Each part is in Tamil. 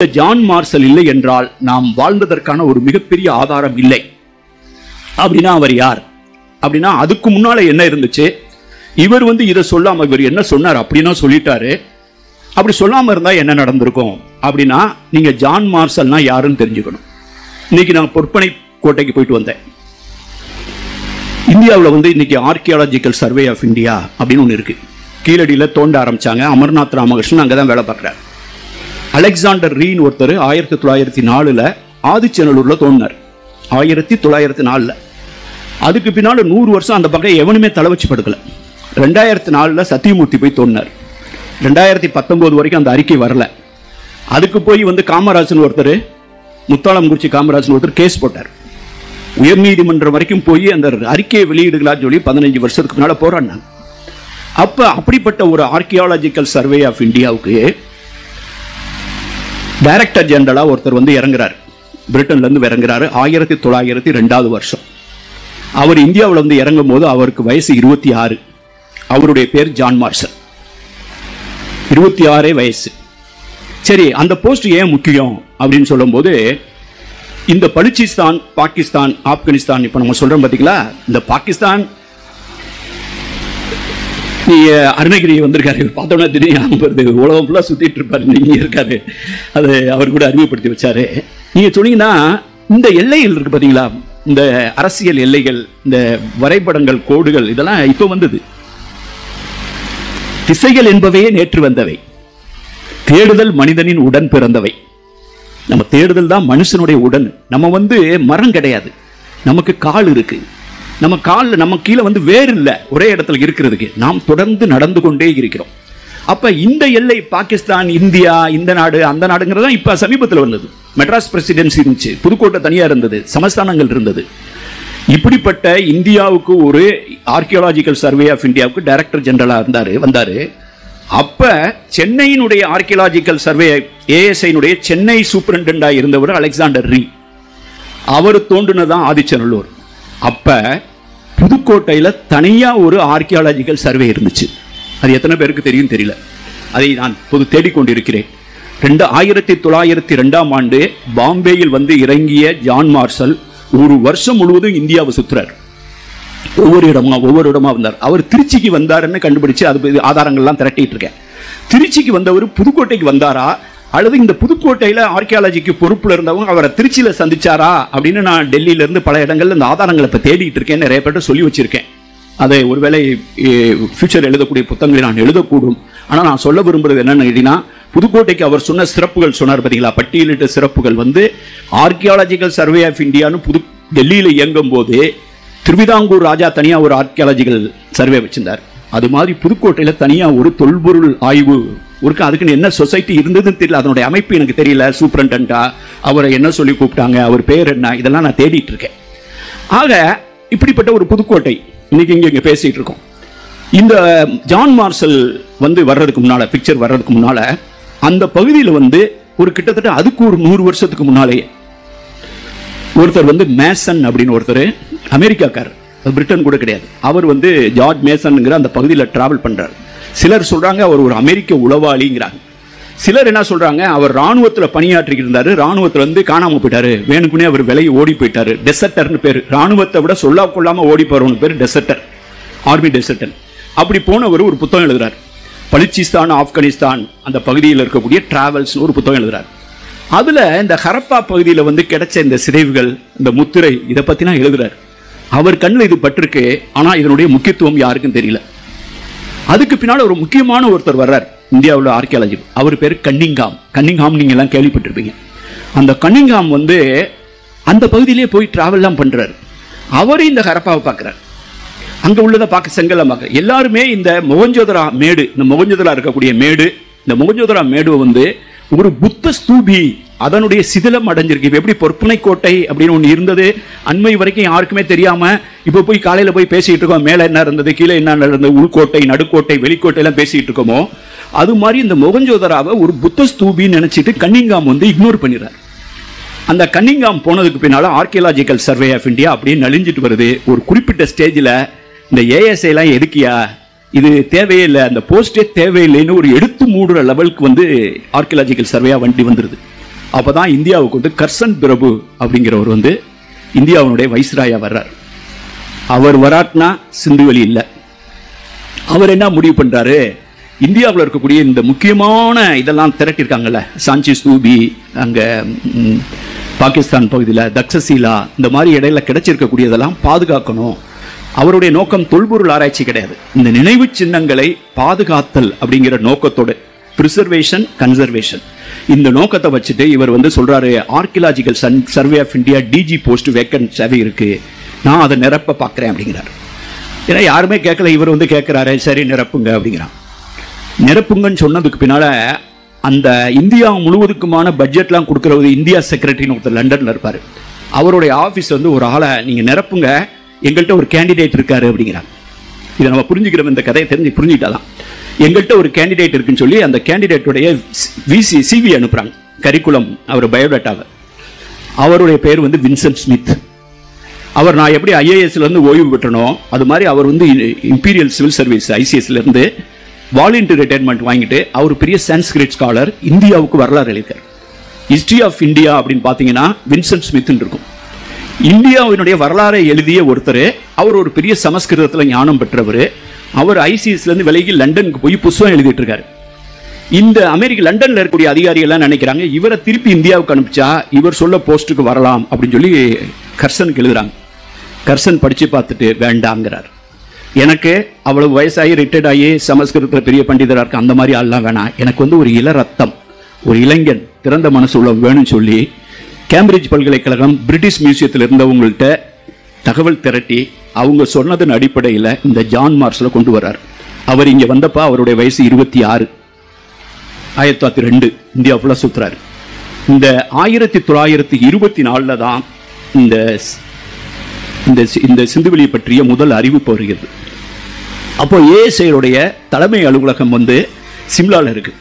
ஜான் மார்ஷல் இல்லை என்றால் நாம் வாழ்ந்ததற்கான ஒரு மிகப்பெரிய ஆதாரம் இல்லை. அப்படின்னா அவர் யார்? அப்படின்னா அதுக்கு முன்னால என்ன இருந்துச்சு? இவர் இதை சொல்லாம இவர் என்ன சொன்னார் அப்படின்னா சொல்லிட்டாரு. அப்படி சொல்லாம இருந்தா என்ன நடந்திருக்கும் அப்படின்னா, நீங்க ஜான் மார்ஷல்னா யாருன்னு தெரிஞ்சுக்கணும். இன்னைக்கு நான் பொற்பனை கோட்டைக்கு போயிட்டு வந்தேன். இந்தியாவில் இன்னைக்கு ஆர்கியாலஜிக்கல் சர்வே ஆஃப் இந்தியா அப்படின்னு ஒன்று இருக்கு. கீழடியில் தோண்ட ஆரம்பிச்சாங்க. அமர்நாத் ராமகிருஷ்ணன் அங்கதான் வேலை பார்க்கிறார். அலெக்சாண்டர் ரீன் ஒருத்தர் 1904 ஆதிச்சநல்லூர்ல தோண்டினார். 1904. அதுக்கு பின்னால 100 வருஷம் அந்த பக்கம் எவனுமே தலை வச்சு படுக்கல. 2004 சத்தியமூர்த்தி போய் தோண்டினார். 2019 வரைக்கும் அந்த அறிக்கை வரல. அதுக்கு போய் காமராஜன் ஒருத்தர், முத்தாளம்குறிச்சி காமராஜன் ஒருத்தர் கேஸ் போட்டார். உயர்நீதிமன்றம் வரைக்கும் போய் அந்த அறிக்கையை வெளியிடுகளான்னு சொல்லி 15 வருஷத்துக்கு முன்னால போராடினாங்க. அப்ப அப்படிப்பட்ட ஒரு ஆர்கியாலஜிக்கல் சர்வே ஆஃப் இந்தியாவுக்கு டைரக்டர் ஜெனரலா ஒருத்தர் இறங்குறாரு. பிரிட்டன்ல இருந்து இறங்குறாரு. 1902 வருஷம். அவர் இந்தியாவில் இறங்கும் போது அவருக்கு வயசு 26. அவருடைய பேர் ஜான் மார்ஷல். 26 வயசு. சரி, அந்த போஸ்ட் ஏன் முக்கியம் அப்படின்னு சொல்லும் போது, இந்த பலுச்சிஸ்தான், பாகிஸ்தான், ஆப்கானிஸ்தான் இப்ப நம்ம சொல்றோம் பாத்தீங்களா, இந்த பாகிஸ்தான் அருணகிரி வந்திருக்காரு. பார்த்தோம்னா திடீர்னு உலகம் ஃபுல்லா சுத்திட்டு இருப்பாரு. நீங்க இருக்காரு, அது அவர் கூட அறிமுகப்படுத்தி வச்சாரு. நீங்க சொன்னீங்கன்னா இந்த எல்லைகள் இருக்கு பாத்தீங்களா, இந்த அரசியல் எல்லைகள், இந்த வரைபடங்கள், கோடுகள், இதெல்லாம் இப்ப வந்தது. திசைகள் என்பவையே நேற்று வந்தவை. தேடுதல் மனிதனின் உடன் பிறந்தவை. நம்ம தேடுதல் தான் மனுஷனுடைய உடன். நம்ம மரம் கிடையாது, நமக்கு கால் இருக்கு. நம்ம காலில் நம்ம கீழே வேறு இல்லை, ஒரே இடத்துல இருக்கிறதுக்கு. நாம் தொடர்ந்து நடந்து கொண்டே இருக்கிறோம். அப்ப இந்த எல்லை பாகிஸ்தான், இந்தியா, இந்த நாடு, அந்த நாடுங்கிறதா இப்ப சமீபத்தில் வந்தது. மெட்ராஸ் பிரசிடென்சி இருந்துச்சு, புதுக்கோட்டை தனியா இருந்தது, சமஸ்தானங்கள் இருந்தது. இப்படிப்பட்ட இந்தியாவுக்கு ஒரு ஆர்கியாலஜிக்கல் சர்வே ஆஃப் இந்தியாவுக்கு டைரக்டர் ஜெனரலா வந்தாரு. அப்ப சென்னையினுடைய ஆர்கியாலஜிக்கல் சர்வே ஏஎஸ்ஐனுடைய சென்னை சூப்பரண்டா இருந்தவர் அலெக்சாண்டர் ரீ. அவர் தோன்றுனதான் ஆதிச்சநல்லூர். அப்ப புதுக்கோட்டையில தனியா ஒரு ஆர்கியாலஜிக்கல் சர்வே இருந்துச்சு. அது எத்தனை பேருக்கு தெரியும் தெரியல. அதை நான் தேடிக்கொண்டிருக்கிறேன். 1902 பாம்பேயில் இறங்கிய ஜான் மார்ஷல் ஒரு வருஷம் முழுவதும் இந்தியாவை சுற்றுறார். ஒவ்வொரு இடமா வந்தார். அவர் திருச்சிக்கு வந்தாருன்னு கண்டுபிடிச்சு அது ஆதாரங்கள்லாம் திரட்டிட்டு இருக்கேன். திருச்சிக்கு வந்தவர் புதுக்கோட்டைக்கு வந்தாரா, அல்லது இந்த புதுக்கோட்டையில ஆர்கியாலஜிக்கு பொறுப்புல இருந்தவங்க அவரை திருச்சியில சந்திச்சாரா அப்படின்னு நான் டெல்லியில இருந்து பல இடங்கள்ல இந்த ஆதாரங்களை இப்ப தேடிட்டு இருக்கேன். நிறைய பேர்ட்ட சொல்லி வச்சிருக்கேன். அதை ஒருவேளை ஃபியூச்சர் எழுதக்கூடிய புத்தகங்களை நான் எழுதக்கூடும். ஆனா நான் சொல்ல விரும்புறது என்னன்னு, புதுக்கோட்டைக்கு அவர் சொன்ன சிறப்புகள் சொன்னார் பார்த்தீங்களா, பட்டியலிட்ட சிறப்புகள் ஆர்கியாலஜிக்கல் சர்வே ஆஃப் இந்தியான்னு டெல்லியில இயங்கும் போது திருவிதாங்கூர் ராஜா தனியா ஒரு ஆர்கியாலஜிக்கல் சர்வே வச்சிருந்தார். அது மாதிரி புதுக்கோட்டையில தனியா ஒரு தொல்பொருள் ஆய்வு இருக்கு. அதுக்குன்னு என்ன சொசைட்டி இருந்ததுன்னு தெரியல, அதனுடைய அமைப்பு எனக்கு தெரியல. சூப்பரண்டா அவரை என்ன சொல்லி கூப்பிட்டாங்க, அவர் பேர் என்ன, இதெல்லாம் நான் தேடிட்டு இருக்கேன். ஆக இப்படிப்பட்ட ஒரு புதுக்கோட்டை இன்னைக்கு இங்க பேசிட்டு இருக்கோம். இந்த ஜான் மார்ஷல் வர்றதுக்கு முன்னால, பிக்சர் வர்றதுக்கு முன்னால அந்த பகுதியில் ஒரு கிட்டத்தட்ட அதுக்கு ஒரு 100 வருஷத்துக்கு முன்னாலே ஒருத்தர் மேசன் அப்படின்னு ஒருத்தர், அமெரிக்காக்காரர், பிரிட்டன் கூட கிடையாது. அவர் ஜார்ஜ் மேசன்ங்கிற அந்த பகுதியில் டிராவல் பண்றாரு. சிலர் சொல்றாங்க அவர் ஒரு அமெரிக்க உளவாளிங்கிறாங்க. சிலர் என்ன சொல்றாங்க, அவர் ராணுவத்தில் பணியாற்றி இருந்தாரு, ராணுவத்தில் காணாம போயிட்டாரு, வேணுக்குனே அவர் விலையை ஓடி போயிட்டாரு. டெசர்டர்னு பேரு. ராணுவத்தை விட சொல்லா கொள்ளாம ஓடி போறவனு பேர் டெசர்டர், ஆர்மி டெசர்டர். அப்படி போனவர் ஒரு புத்தகம் எழுதுறார். பலுச்சிஸ்தான், ஆப்கானிஸ்தான் அந்த பகுதியில் இருக்கக்கூடிய டிராவல்ஸ் ஒரு புத்தகம் எழுதுறார். அதுல இந்த ஹரப்பா பகுதியில் கிடைச்ச இந்த சிதைவுகள், இந்த முத்திரை, இதை பத்தினா எழுதுறார். அவர் கண்ணில் இது பட்டிருக்கு. ஆனா இதனுடைய முக்கியத்துவம் யாருக்கும் தெரியல. அதுக்கு பின்னால ஒரு முக்கியமான ஒருத்தர் வர்றார் இந்தியாவில் ஆர்கியாலஜி. அவர் பேர் கன்னிங்ஹாம். நீங்க எல்லாம் கேள்விப்பட்டிருப்பீங்க. அந்த கன்னிங்ஹாம் அந்த பகுதியிலே போய் டிராவல்லாம் பண்றாரு. அவரு இந்த ஹரப்பாவை பார்க்கிறார். அங்க உள்ளதை பார்க்க செங்கல்லாம் பார்க்க எல்லாருமே இந்த மொகஞ்சோதரா மேடு, இந்த மொகஞ்சோதரா இருக்கக்கூடிய மேடு, இந்த மொகஞ்சோதரா மேடு ஒரு புத்த ஸ்தூபி, அதனுடைய சிதிலம் அடைஞ்சிருக்கு. எப்படி பொற்பனை கோட்டை அப்படின்னு ஒன்று இருந்தது, அண்மை வரைக்கும் யாருக்குமே தெரியாம இப்ப போய் காலையில போய் பேசிட்டு இருக்கோம், மேல என்ன இருந்தது, கீழே என்ன நடந்தது, உள்கோட்டை, நடுக்கோட்டை, வெளிக்கோட்டை எல்லாம் பேசிட்டு இருக்கோமோ, அது மாதிரி இந்த மொகஞ்சோதராவை ஒரு புத்த ஸ்தூபின்னு நினைச்சிட்டு கன்னிங்ஹாம் இக்னோர் பண்ணிடுறார். அந்த கன்னிங்ஹாம் போனதுக்கு பின்னால ஆர்கியாலஜிக்கல் சர்வே ஆஃப் இந்தியா அப்படியே நலிஞ்சிட்டு வருது. ஒரு குறிப்பிட்ட ஸ்டேஜில் இந்த ஏஎஸ்ஐ எல்லாம் எதுக்கியா, இது தேவையே இல்லை, அந்த போஸ்டே தேவையில்லைன்னு ஒரு எடுத்து மூடுற லெவலுக்கு ஆர்கியாலஜிக்கல் சர்வேயா வந்துருது. அப்பதான் இந்தியாவுக்கு வந்து கர்சன் பிரபு அப்படிங்கிறவர் வந்து இந்தியாவுடைய வைஸ்ராயா வர்றார். அவர் வராட்னா சிந்துவெளி இல்லை. அவர் என்ன முடிவு பண்றாரு, இந்தியாவில் இருக்கக்கூடிய இந்த முக்கியமான இதெல்லாம் திரட்டிருக்காங்கல்ல, சாஞ்சி ஸ்தூபி, அங்க பாகிஸ்தான் பகுதியில் தக்ஷசீலா, இந்த மாதிரி இடையில கிடைச்சிருக்கக்கூடியதெல்லாம் பாதுகாக்கணும். அவருடைய நோக்கம் தொல்பொருள் ஆராய்ச்சி கிடையாது, இந்த நினைவு சின்னங்களை பாதுகாத்தல் அப்படிங்கிற நோக்கத்தோடு, பிரிசர்வேஷன் கன்சர்வேஷன், இந்த நோக்கத்தை வச்சுட்டு இவர் வந்து சொல்றாரு, archaeological survey of India DG post vacant இருக்கு, நான் அதை நிரப்ப பார்க்குறேன் அப்படிங்கிறார். ஏன்னா யாருமே கேட்கல, இவர் வந்து கேட்குறாரு, சரி நிரப்புங்க அப்படிங்கிறான். நிரப்புங்கன்னு சொன்னதுக்கு பின்னால் அந்த இந்தியா முழுவதுக்குமான பட்ஜெட்லாம் கொடுக்குறது இந்தியா செக்ரட்டரின்னு ஒருத்தர் லண்டனில் இருப்பார். அவருடைய ஆஃபீஸ் வந்து ஒரு ஆளை நீங்கள் நிரப்புங்க, எங்கள்கிட்ட ஒரு கேண்டிடேட் இருக்காரு அப்படிங்கிறாங்க. இதை நம்ம புரிஞ்சுக்கிறோம், இந்த கதையை தெரிஞ்சு புரிஞ்சுக்கிட்டாதான். எங்கள்கிட்ட ஒரு கேண்டிடேட் இருக்குன்னு சொல்லி அந்த கேண்டிடேட்டுடைய சிவி அனுப்புகிறாங்க, கரிக்குலம், அவர் பயோடேட்டாவை. அவருடைய பேர் வந்து வின்சென்ட் ஸ்மித். அவர் நான் எப்படி ஐஏஎஸ்லேருந்து ஓய்வு பெற்றனோ அது மாதிரி அவர் வந்து இம்பீரியல் சிவில் சர்வீஸ் ஐசிஎஸ்லேருந்து வாலண்டியர் ரிட்டையர்மெண்ட் வாங்கிட்டு அவர் பெரிய சான்ஸ்கிரிட் ஸ்காலர், இந்தியாவுக்கு வரலாறு எழுதியிருக்கார். ஹிஸ்டரி ஆஃப் இந்தியா அப்படின்னு பார்த்தீங்கன்னா வின்சென்ட் ஸ்மித்னு இருக்கும். இந்தியாவினுடைய வரலாறை எழுதிய ஒருத்தர், அவர் ஒரு பெரிய சமஸ்கிருதத்தில் ஞானம் பெற்றவர். அவர் ஐசிஎஸ்லேருந்து விலகி லண்டனுக்கு போய் புஸ்தகம் எழுதிட்டு இருக்காரு. இந்த லண்டனில் இருக்கக்கூடிய அதிகாரிகள்லாம் நினைக்கிறாங்க, இவரை திருப்பி இந்தியாவுக்கு அனுப்பிச்சா இவர் சொல்ல போஸ்ட்டுக்கு வரலாம் அப்படின்னு சொல்லி கர்சனுக்கு எழுதுறாங்க. கர்சன் படித்து பார்த்துட்டு வேண்டாங்கிறார். எனக்கு அவ்வளவு வயசாகி ரிட்டையர்ட் ஆகி சமஸ்கிருதத்தில் பெரிய பண்டிதராக இருக்கு, அந்த மாதிரி ஆள்லாம் வேணாம், எனக்கு வந்து ஒரு இள ரத்தம், ஒரு இளைஞன், திறந்த மனசு உள்ள வேணும்னு சொல்லி கேம்பிரிட்ஜ் பல்கலைக்கழகம் பிரிட்டிஷ் மியூசியத்தில் இருந்தவங்கள்ட்ட தகவல் திரட்டி அவங்க சொன்னதன் அடிப்படையில் இந்த ஜான் மார்ஷலை கொண்டு வர்றார். அவர் இங்கே வந்தப்போ அவருடைய வயசு 26, 1902, இந்தியா ஃபுல்லாக சுற்றுறாரு. இந்த 1924 தான் இந்த சிந்துவெளியை பற்றிய முதல் அறிவிப்பு வருகிறது. அப்போ ஏஎஸ்ஐடைய தலைமை அலுவலகம் வந்து சிம்லாவில் இருக்கு.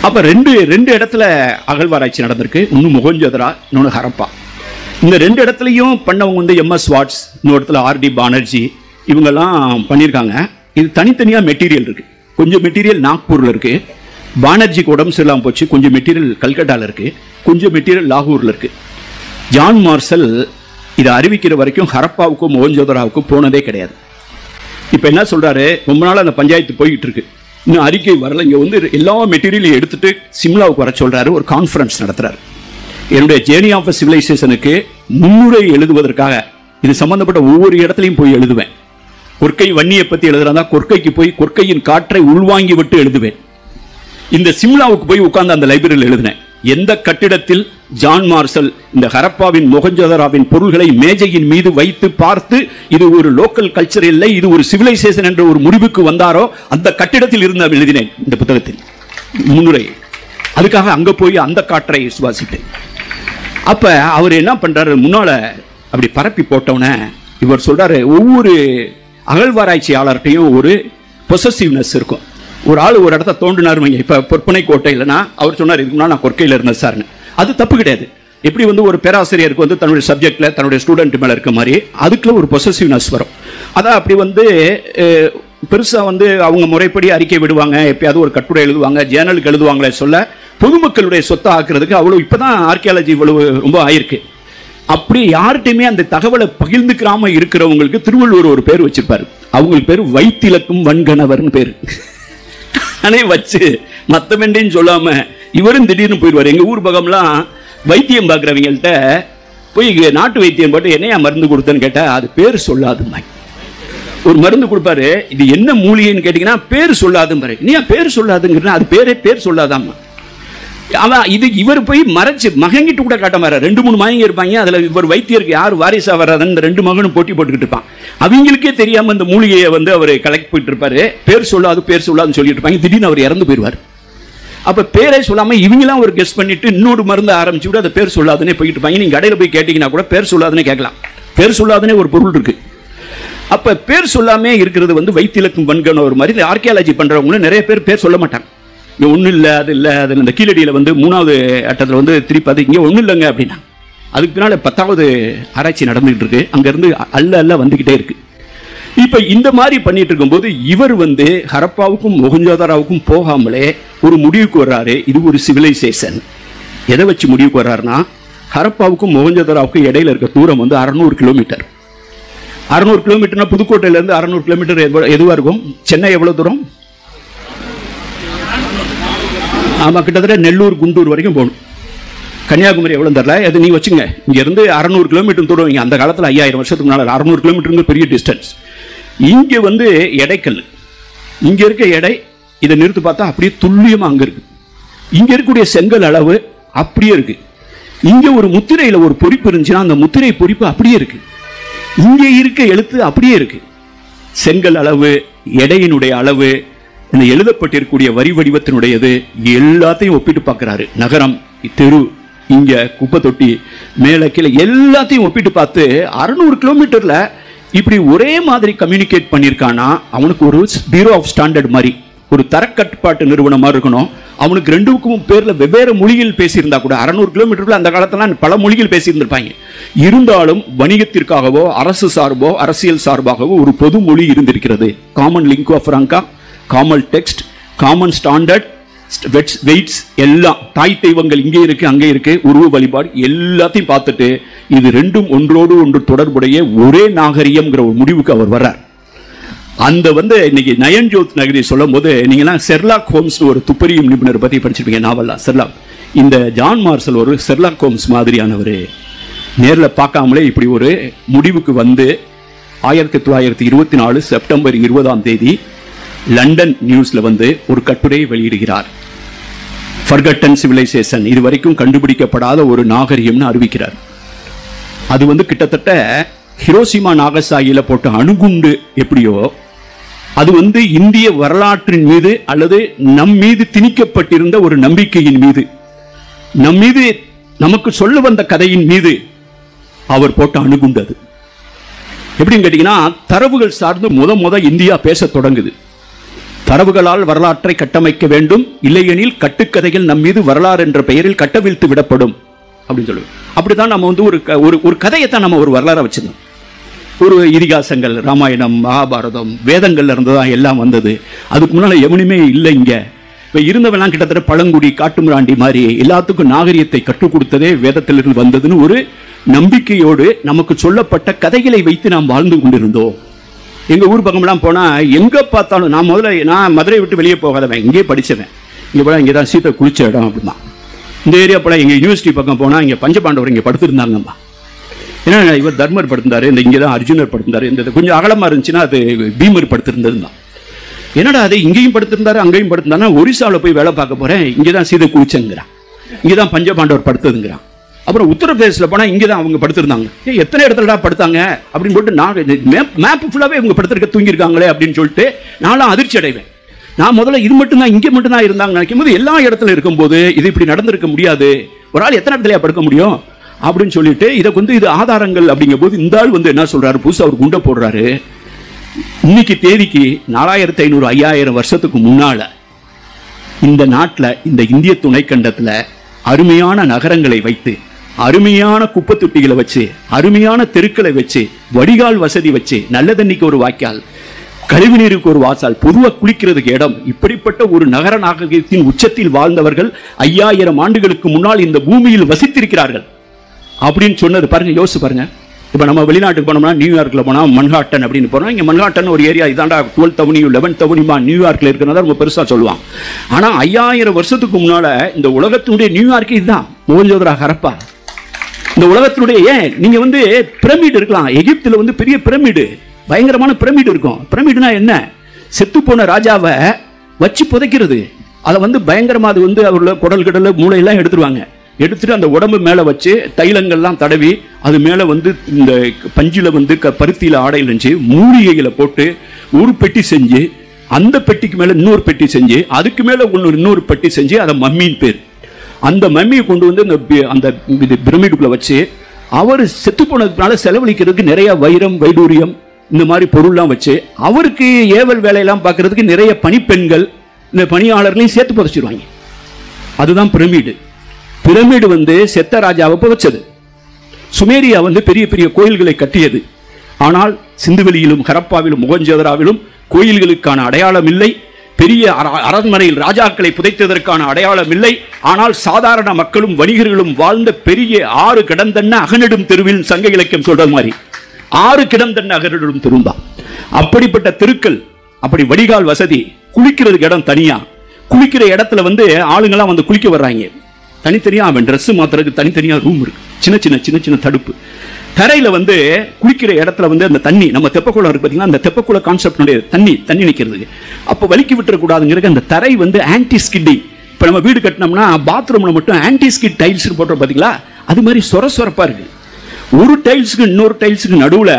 அப்போ ரெண்டு இடத்துல அகழ்வாராய்ச்சி நடந்திருக்கு, ஒன்று மொஹஞ்சதரா, இன்னொன்று ஹரப்பா. இந்த ரெண்டு இடத்துலையும் பண்ணவங்க வந்து எம்எஸ் வாட்ஸ், இன்னொரு இடத்துல ஆர்டி பானர்ஜி, இவங்கெல்லாம் பண்ணியிருக்காங்க. இது தனித்தனியாக மெட்டீரியல் இருக்கு. கொஞ்சம் மெட்டீரியல் நாக்பூரில் இருக்கு, பானர்ஜிக்கு உடம்பு சரியில்லாமல் போச்சு, கொஞ்சம் மெட்டீரியல் கல்கட்டாவில் இருக்கு, கொஞ்சம் மெட்டீரியல் லாகூரில் இருக்கு. ஜான் மார்ஷல் இதை அறிவிக்கிற வரைக்கும் ஹரப்பாவுக்கும் மொஹஞ்சதராவுக்கும் போனதே கிடையாது. இப்போ என்ன சொல்றாரு, ரொம்ப நாள் அந்த பஞ்சாயத்து போய்கிட்டு இருக்கு, இன்னும் அறிக்கை வரல. இங்கே வந்து எல்லா மெட்டீரியலையும் எடுத்துட்டு சிம்லாவுக்கு வர சொல்றாரு, ஒரு கான்ஃபரன்ஸ் நடத்துறாரு. என்னுடைய ஜேர்னி ஆஃப் சிவிலைசேஷனுக்கு முன்னுரை எழுதுவதற்காக இது சம்பந்தப்பட்ட ஒவ்வொரு இடத்துலையும் போய் எழுதுவேன். கொற்கை வன்னியை பற்றி எழுதுறதா கொற்கைக்கு போய் கொற்கையின் காற்றை உள்வாங்கி விட்டு எழுதுவேன். இந்த சிம்லாவுக்கு போய் உட்கார்ந்து அந்த லைப்ரரியில் எழுதினேன். எந்த கட்டிடத்தில் ஜான் மார்ஷல் இந்த ஹரப்பாவின் மொஹஞ்சதராவின் பொருள்களை மேஜையின் மீது வைத்து பார்த்து இது ஒரு லோக்கல் கல்ச்சர் இல்லை, இது ஒரு சிவிலைசேஷன் என்ற ஒரு முடிவுக்கு வந்தாரோ அந்த கட்டிடத்தில் இருந்து எழுதினேன் இந்த புத்தகத்தில் முன்னுரை. அதுக்காக அங்க போய் அந்த காற்றை சுவாசித்தேன். அப்ப அவர் என்ன பண்றாரு, முன்னால அப்படி பரப்பி போட்டவன இவர் சொல்றாரு, ஒவ்வொரு அகழ்வாராய்ச்சியாளர்கிட்டையும் ஒரு பொசசிவ்னஸ் இருக்கும். ஒரு ஆள் ஒரு இடத்த தோண்டினார், இப்போ பொற்பனை கோட்டை இல்லைன்னா அவர் சொன்னார், இதுக்கு முன்னாடி நான் கொற்கையில் இருந்தேன் சார்னு. அது தப்பு கிடையாது. எப்படி வந்து ஒரு பேராசிரியருக்கு வந்து தன்னுடைய சப்ஜெக்டில் தன்னுடைய ஸ்டூடெண்ட் மேலே இருக்க மாதிரி அதுக்குள்ள ஒரு பொசசிவ்னஸ் வரும். அதான் அப்படி வந்து பெருசாக வந்து அவங்க முறைப்படி அறிக்கை விடுவாங்க, எப்பயாவது ஒரு கட்டுரை எழுதுவாங்க, ஜேர்னலுக்கு எழுதுவாங்களே சொல்ல பொதுமக்களுடைய சொத்தை ஆக்குறதுக்கு அவ்வளோ இப்போ தான் ஆர்கியாலஜி இவ்வளவு ரொம்ப ஆயிருக்கு. அப்படி யார்கிட்டையுமே அந்த தகவலை பகிர்ந்துக்கிறாம இருக்கிறவங்களுக்கு திருவள்ளுவர் ஒரு பேர் வச்சிருப்பாரு. அவங்களுக்கு பேர் வைத்திலக்கும் வன்கணவர்னு பேர் வச்சு மத்தமெண்டின்னு சொல்லாம இவரும் திடீர்னு போயிடுவார். எங்க ஊர் பக்கம்லாம் வைத்தியம் பார்க்குறவங்கள்ட்ட போய் நாட்டு வைத்தியம் போட்டு என்னையா மருந்து கொடுத்தேன்னு கேட்டா அது பேர் சொல்லாதுமா. ஒரு மருந்து கொடுப்பாரு, இது என்ன மூலிகைன்னு கேட்டீங்கன்னா பேர் சொல்லாதும் பாரு. நீ பேர் சொல்லாதுங்கிறா அது பேர் சொல்லாதாம்மா. அவன் இது இவர் போய் மறைச்சு மகங்கிட்டு கூட காட்ட மாற. 2-3 மகங்க இருப்பாங்க, அதுல இவர் வைத்தியருக்கு யார் வாரிசா வர்றாதுன்னு இந்த 2 மகனும் போட்டி போட்டுக்கிட்டு இருப்பான். அவங்களுக்கே தெரியாம இந்த மூலிகையை வந்து அவர் கலெக்ட் போயிட்டு இருப்பாரு. பேர் சொல்லாதுன்னு சொல்லிட்டு இருப்பாங்க. திடீர்னு அவர் இறந்து போயிடுவார். அப்ப பேரை சொல்லாம இவங்கெல்லாம் ஒரு கெஸ் பண்ணிட்டு இன்னொரு மருந்து ஆரம்பிச்சு விட அதை பேர் சொல்லாதுன்னே போயிட்டு இருப்பாங்க. நீங்க கடையில் போய் கேட்டீங்கன்னா கூட பேர் சொல்லாதுன்னே கேட்கலாம். பேர் சொல்லாதுன்னே ஒரு பொருள் இருக்கு. அப்ப பேர் சொல்லாமே இருக்கிறது வந்து வைத்திலக்கும் வன்கண ஒரு மாதிரி. இந்த ஆர்கியாலஜி பண்றவங்களும் நிறைய பேர் சொல்ல மாட்டாங்க. இங்கே ஒன்றும் இல்லை, அது இல்லை, அதில் இந்த கீழடியில் வந்து 3வது அட்டத்தில் வந்து திருப்பி அது இங்கே ஒன்றும் இல்லைங்க அப்படின்னா. அதுக்கு பின்னால் 10வது ஆராய்ச்சி நடந்துகிட்டு இருக்கு. அங்கேருந்து அல்ல வந்துக்கிட்டே இருக்கு. இப்போ இந்த மாதிரி பண்ணிட்டு இருக்கும்போது இவர் வந்து ஹரப்பாவுக்கும் மொஹஞ்சதாராவுக்கும் போகாமலே ஒரு முடிவுக்கு வர்றாரு, இது ஒரு சிவிலைசேஷன். எதை வச்சு முடிவுக்கு வர்றாருன்னா, ஹரப்பாவுக்கும் மொஹஞ்சதாரோவுக்கும் இடையில இருக்க தூரம் வந்து 600 கிலோமீட்டர். 600 கிலோமீட்டர்னா புதுக்கோட்டையிலேருந்து 600 கிலோமீட்டர் எதுவாக இருக்கும்? சென்னை எவ்வளோ தூரம்? ஆமாம், கிட்டத்தட்ட நெல்லூர் குண்டூர் வரைக்கும் போகணும். கன்னியாகுமரி எவ்வளோ தரல, அது நீங்கள் வச்சுங்க. இங்கேருந்து 600 கிலோமீட்டர் தூரம். இங்கே அந்த காலத்தில் 5000 வருஷத்துக்கு முன்னால் 600 கிலோமீட்டருங்க பெரிய டிஸ்டன்ஸ். இங்கே வந்து எடைக்கல், இங்கே இருக்க எடை இதை நிறுத்து பார்த்தா அப்படியே துல்லியமாக அங்கே இருக்குது. இங்கே இருக்கக்கூடிய செங்கல் அளவு அப்படியே இருக்குது. இங்கே ஒரு முத்திரையில் ஒரு பொறிப்பு இருந்துச்சுன்னா அந்த முத்திரை பொறிப்பு அப்படியே இருக்குது. இங்கே இருக்க எழுத்து அப்படியே இருக்குது. செங்கல் அளவு, எடையினுடைய அளவு, இந்த எழுதப்பட்டிருக்கக்கூடிய வரி வடிவத்தினுடையது எல்லாத்தையும் ஒப்பிட்டு பார்க்குறாரு. நகரம், தெரு, இங்கே குப்பை தொட்டி, மேலே கீழே எல்லாத்தையும் ஒப்பிட்டு பார்த்து 600 கிலோமீட்டரில் இப்படி ஒரே மாதிரி கம்யூனிகேட் பண்ணியிருக்கானா அவனுக்கு ஒரு பியூரோ ஆஃப் ஸ்டாண்டர்ட் மாதிரி, ஒரு தரக்கட்டுப்பாட்டு நிறுவனம் மாதிரி இருக்கணும். அவனுக்கு ரெண்டுக்கும் பேரில் வெவ்வேறு மொழிகள் பேசியிருந்தா கூட 600 கிலோமீட்டருக்குள்ள அந்த காலத்தில் பல மொழிகள் பேசியிருந்திருப்பாங்க. இருந்தாலும் வணிகத்திற்காகவோ அரசு சார்போ அரசியல் சார்பாகவோ ஒரு பொது மொழி இருந்திருக்கிறது. Common lingua franca, common text, common standard, weights எல்லாம். தாய் தெய்வங்கள் இங்கே இருக்கு அங்கே இருக்கு, உருவ வழிபாடு எல்லாத்தையும் பார்த்துட்டு இது ரெண்டும் ஒன்றோடு ஒன்று தொடர்புடைய ஒரே நாகரிகம்ங்கிற ஒரு முடிவுக்கு அவர் வர்றார். அந்த வந்து இன்னைக்கு நயன்ஜோத் நகரி சொல்லும் போது நீங்களாம் ஷெர்லாக் ஹோம்ஸ் ஒரு துப்பறியும் நிபுணர் பற்றி படிச்சிருப்பீங்க, நாவல்லாம் ஷெர்லாக். இந்த ஜான் மார்ஷல் ஒரு ஷெர்லாக் ஹோம்ஸ் மாதிரியானவர். நேரில் பார்க்காமலே இப்படி ஒரு முடிவுக்கு வந்து 1924 செப்டம்பர் 20 லண்டன் நியூஸ்ல வந்து ஒரு கட்டுரை வெளியிடுகிறார். ஃபர்கட்டன் சிவிலைசேஷன், இது வரைக்கும் கண்டுபிடிக்கப்படாத ஒரு நாகரிகம்னு அறிவிக்கிறார். அது வந்து கிட்டத்தட்ட ஹிரோஷிமா நாகசாகியில போட்ட அணுகுண்டு எப்படியோ அது வந்து இந்திய வரலாற்றின் மீது அல்லது நம் மீது திணிக்கப்பட்டிருந்த ஒரு நம்பிக்கையின் மீது, நம் மீது நமக்கு சொல்ல வந்த கதையின் மீது அவர் போட்ட அணுகுண்டு. அது எப்படின்னு கேட்டீங்கன்னா, தரவுகள் சார்ந்து முத இந்தியா பேச தொடங்குது. தரவுகளால் வரலாற்றை கட்டமைக்க வேண்டும், இல்லையெனில் கட்டுக்கதைகள் நம் மீது வரலாறு என்ற பெயரில் கட்டவிழ்த்து விடப்படும் அப்படின்னு சொல்லுவோம். அப்படித்தான் நம்ம வந்து ஒரு கதையைத்தான் நம்ம ஒரு வரலாறு வச்சிருந்தோம். ஒரு இதிகாசங்கள், ராமாயணம், மகாபாரதம், வேதங்கள்ல இருந்துதான் எல்லாம் வந்தது. அதுக்கு முன்னால எவனுமே இல்லை. இங்க இப்ப இருந்தவெல்லாம் கிட்டத்தட்ட பழங்குடி, காட்டுமிராண்டி மாதிரி எல்லாத்துக்கும் நாகரிகத்தை கற்றுக் கொடுத்ததே வேதத்திலிருந்து வந்ததுன்னு ஒரு நம்பிக்கையோடு நமக்கு சொல்லப்பட்ட கதைகளை வைத்து நாம் வாழ்ந்து கொண்டிருந்தோம். எங்க ஊர் பக்கம்லாம் போனா எங்க பார்த்தாலும், நான் மதுரை விட்டு வெளியே போகாதவன், இங்கே படிச்சவன். இங்க போல இங்கதான் சீத்தை குளிச்ச இடம் அப்படிமா. இந்த ஏரியா போல எங்க யூனிவர்சிட்டி பக்கம் போனா இங்க பஞ்சபாண்டவர் இங்க படுத்திருந்தாங்கம்மா. ஏன்னா இவர் தர்மர் படுத்திருந்தாரு, இந்த இங்கதான் அர்ஜுனர் படுத்திருந்தாரு. இந்த கொஞ்சம் அகலமா இருந்துச்சுன்னா அது பீமர் படுத்திருந்தது தான். என்னடா அது இங்கேயும் படுத்திருந்தாரு அங்கேயும் படுத்திருந்தாருன்னா, ஒரிசாவில் போய் வேலை பார்க்க போறேன், இங்கதான் சீதை குளிச்சங்கிறான், இங்கதான் பஞ்சபாண்டவர் படுத்ததுங்கிறான். அப்புறம் உத்தரப்பிரதேசத்தில் போனால் இங்கே தான் அவங்க படுத்திருந்தாங்க. எத்தனை இடத்துலடா படுத்தாங்க அப்படின்னு சொல்லிட்டு நான் மேப் ஃபுல்லாகவே இவங்க படுத்திருக்க தூங்கியிருக்காங்களே அப்படின்னு சொல்லிட்டு நான்லாம் அதிர்ச்சி அடைவேன். நான் முதல்ல இது மட்டும்தான் இங்கே மட்டும்தான் இருந்தாங்க நினைக்கும் போது எல்லா இடத்துல இருக்கும்போது இது இப்படி நடந்திருக்க முடியாது, ஒரு ஆள் எத்தனை இடத்துலயா படுக்க முடியும் அப்படின்னு சொல்லிட்டு இதை வந்து இது ஆதாரங்கள் அப்படிங்கும் போது இந்த ஆள் வந்து என்ன சொல்றாரு, புதுசாக அவர் குண்டை போடுறாரு. இன்னைக்கு தேதிக்கு 4500 5000 வருஷத்துக்கு முன்னால இந்த நாட்டில், இந்த இந்திய துணைக்கண்டத்தில் அருமையான நகரங்களை வைத்து, அருமையான குப்பை தொட்டிகளை வச்சு, அருமையான தெருக்களை வச்சு, வடிகால் வசதி வச்சு, நல்ல தண்ணிக்கு ஒரு வாய்க்கால், கழிவு நீருக்கு ஒரு வாசல், பொதுவாக குளிக்கிறதுக்கு இடம், இப்படிப்பட்ட ஒரு நகர நாகரிகத்தின் உச்சத்தில் வாழ்ந்தவர்கள் 5000 ஆண்டுகளுக்கு முன்னால் இந்த பூமியில் வசித்திருக்கிறார்கள் அப்படின்னு சொன்னது பாருங்க, யோசிச்சு பாருங்க. இப்போ நம்ம வெளிநாட்டுக்கு போனோம்னா, நியூயார்க்கில் போனால் மன்ஹாட்டன் அப்படின்னு போனோம். இங்கே மன்ஹாட்டன் ஒரு ஏரியா, இதாண்டா 12th Avenue 11th Avenue நியூயார்க்கில் இருக்கிறதா ரொம்ப பெருசாக சொல்லுவான். ஆனால் 5000 வருஷத்துக்கு முன்னால் இந்த உலகத்தினுடைய நியூயார்க்கு இதுதான், மொஹஞ்சதாரோ, ஹரப்பா. இந்த உலகத்தினுடைய ஏன் நீங்கள் வந்து பிரமிடு இருக்கலாம், எகிப்தில் வந்து பெரிய பிரமிடு, பயங்கரமான பிரமிடு இருக்கும். பிரமிடுனா என்ன? செத்து போன ராஜாவை வச்சு புதைக்கிறது. அதை வந்து பயங்கரமாக அது வந்து அவரோட குடல் கடலை மூளையெல்லாம் எடுத்துருவாங்க. எடுத்துட்டு அந்த உடம்பு மேலே வச்சு தைலங்கள்லாம் தடவி அது மேலே வந்து இந்த பஞ்சில் வந்து பருத்தியில் ஆடையில் இருந்துச்சு, மூலிகைகளை போட்டு ஒரு பெட்டி செஞ்சு, அந்த பெட்டிக்கு மேலே இன்னொரு பெட்டி செஞ்சு, அதுக்கு மேலே இன்னொரு பெட்டி செஞ்சு, அதை மம்மின்னு பேர். அந்த மம்மியை கொண்டு வந்து அந்த பிரமிடுக்குள்ளே வச்சு அவர் செத்து போனதுனால செலவழிக்கிறதுக்கு நிறைய வைரம், வைடூரியம், இந்த மாதிரி பொருள்லாம் வச்சு அவருக்கு ஏவல் வேலையெல்லாம் பார்க்கறதுக்கு நிறைய பணிப்பெண்கள், இந்த பணியாளர்களையும் சேர்த்து புதைச்சிருவாங்க. அதுதான் பிரமிடு. பிரமிடு வந்து செத்த ராஜாவை புதைச்சது. சுமேரியா வந்து பெரிய பெரிய கோயில்களை கட்டியது. ஆனால் சிந்துவெளியிலும் ஹரப்பாவிலும் மொஹஞ்சதாரோவிலும் கோயில்களுக்கான அடையாளம் இல்லை. பெரிய அரண்மனையில் ராஜாக்களை புதைத்ததற்கான அடையாளம் இல்லை. ஆனால் சாதாரண மக்களும் வணிகர்களும் வாழ்ந்த பெரிய 6 கிடந்தன்ன அகனிடும் தெருவில் சங்க இலக்கியம் சொல்ற மாதிரி 6 கிடந்தன்ன அகனிடும் தெரும்பா. அப்படிப்பட்ட தெருக்கள், அப்படி வடிகால் வசதி, குளிக்கிறதுக்கு இடம் தனியா, குளிக்கிற இடத்துல வந்து ஆளுங்கெல்லாம் வந்து குளிக்க வர்றாங்க. தனித்தனியா அவன் ட்ரெஸ் மாத்துறதுக்கு தனித்தனியா ரூம் இருக்கு. சின்ன சின்ன சின்ன சின்ன தடுப்பு. தரையில வந்து குளிக்கிற இடத்துல வந்து அந்த தண்ணி, நம்ம தெப்பக்குளம் இருக்கு பாத்தீங்கன்னா, அந்த தெப்பக்குள கான்செப்ட் தண்ணி நிக்கிறதுக்கு அப்ப வலிக்கி விட்டுற கூடாதுங்கிறது அந்த தரை வந்து ஆன்டி ஸ்கிட்டிங். இப்ப நம்ம வீடு கட்டினோம்னா பாத்ரூம்ல மட்டும் ஆன்டி ஸ்கிட் டைல்ஸ் போட்டோம் பாத்தீங்களா, அது மாதிரி சொரப்பா இருக்கு. ஒரு டைல்ஸுக்கு இன்னொரு டைல்ஸுக்கு நடுவுல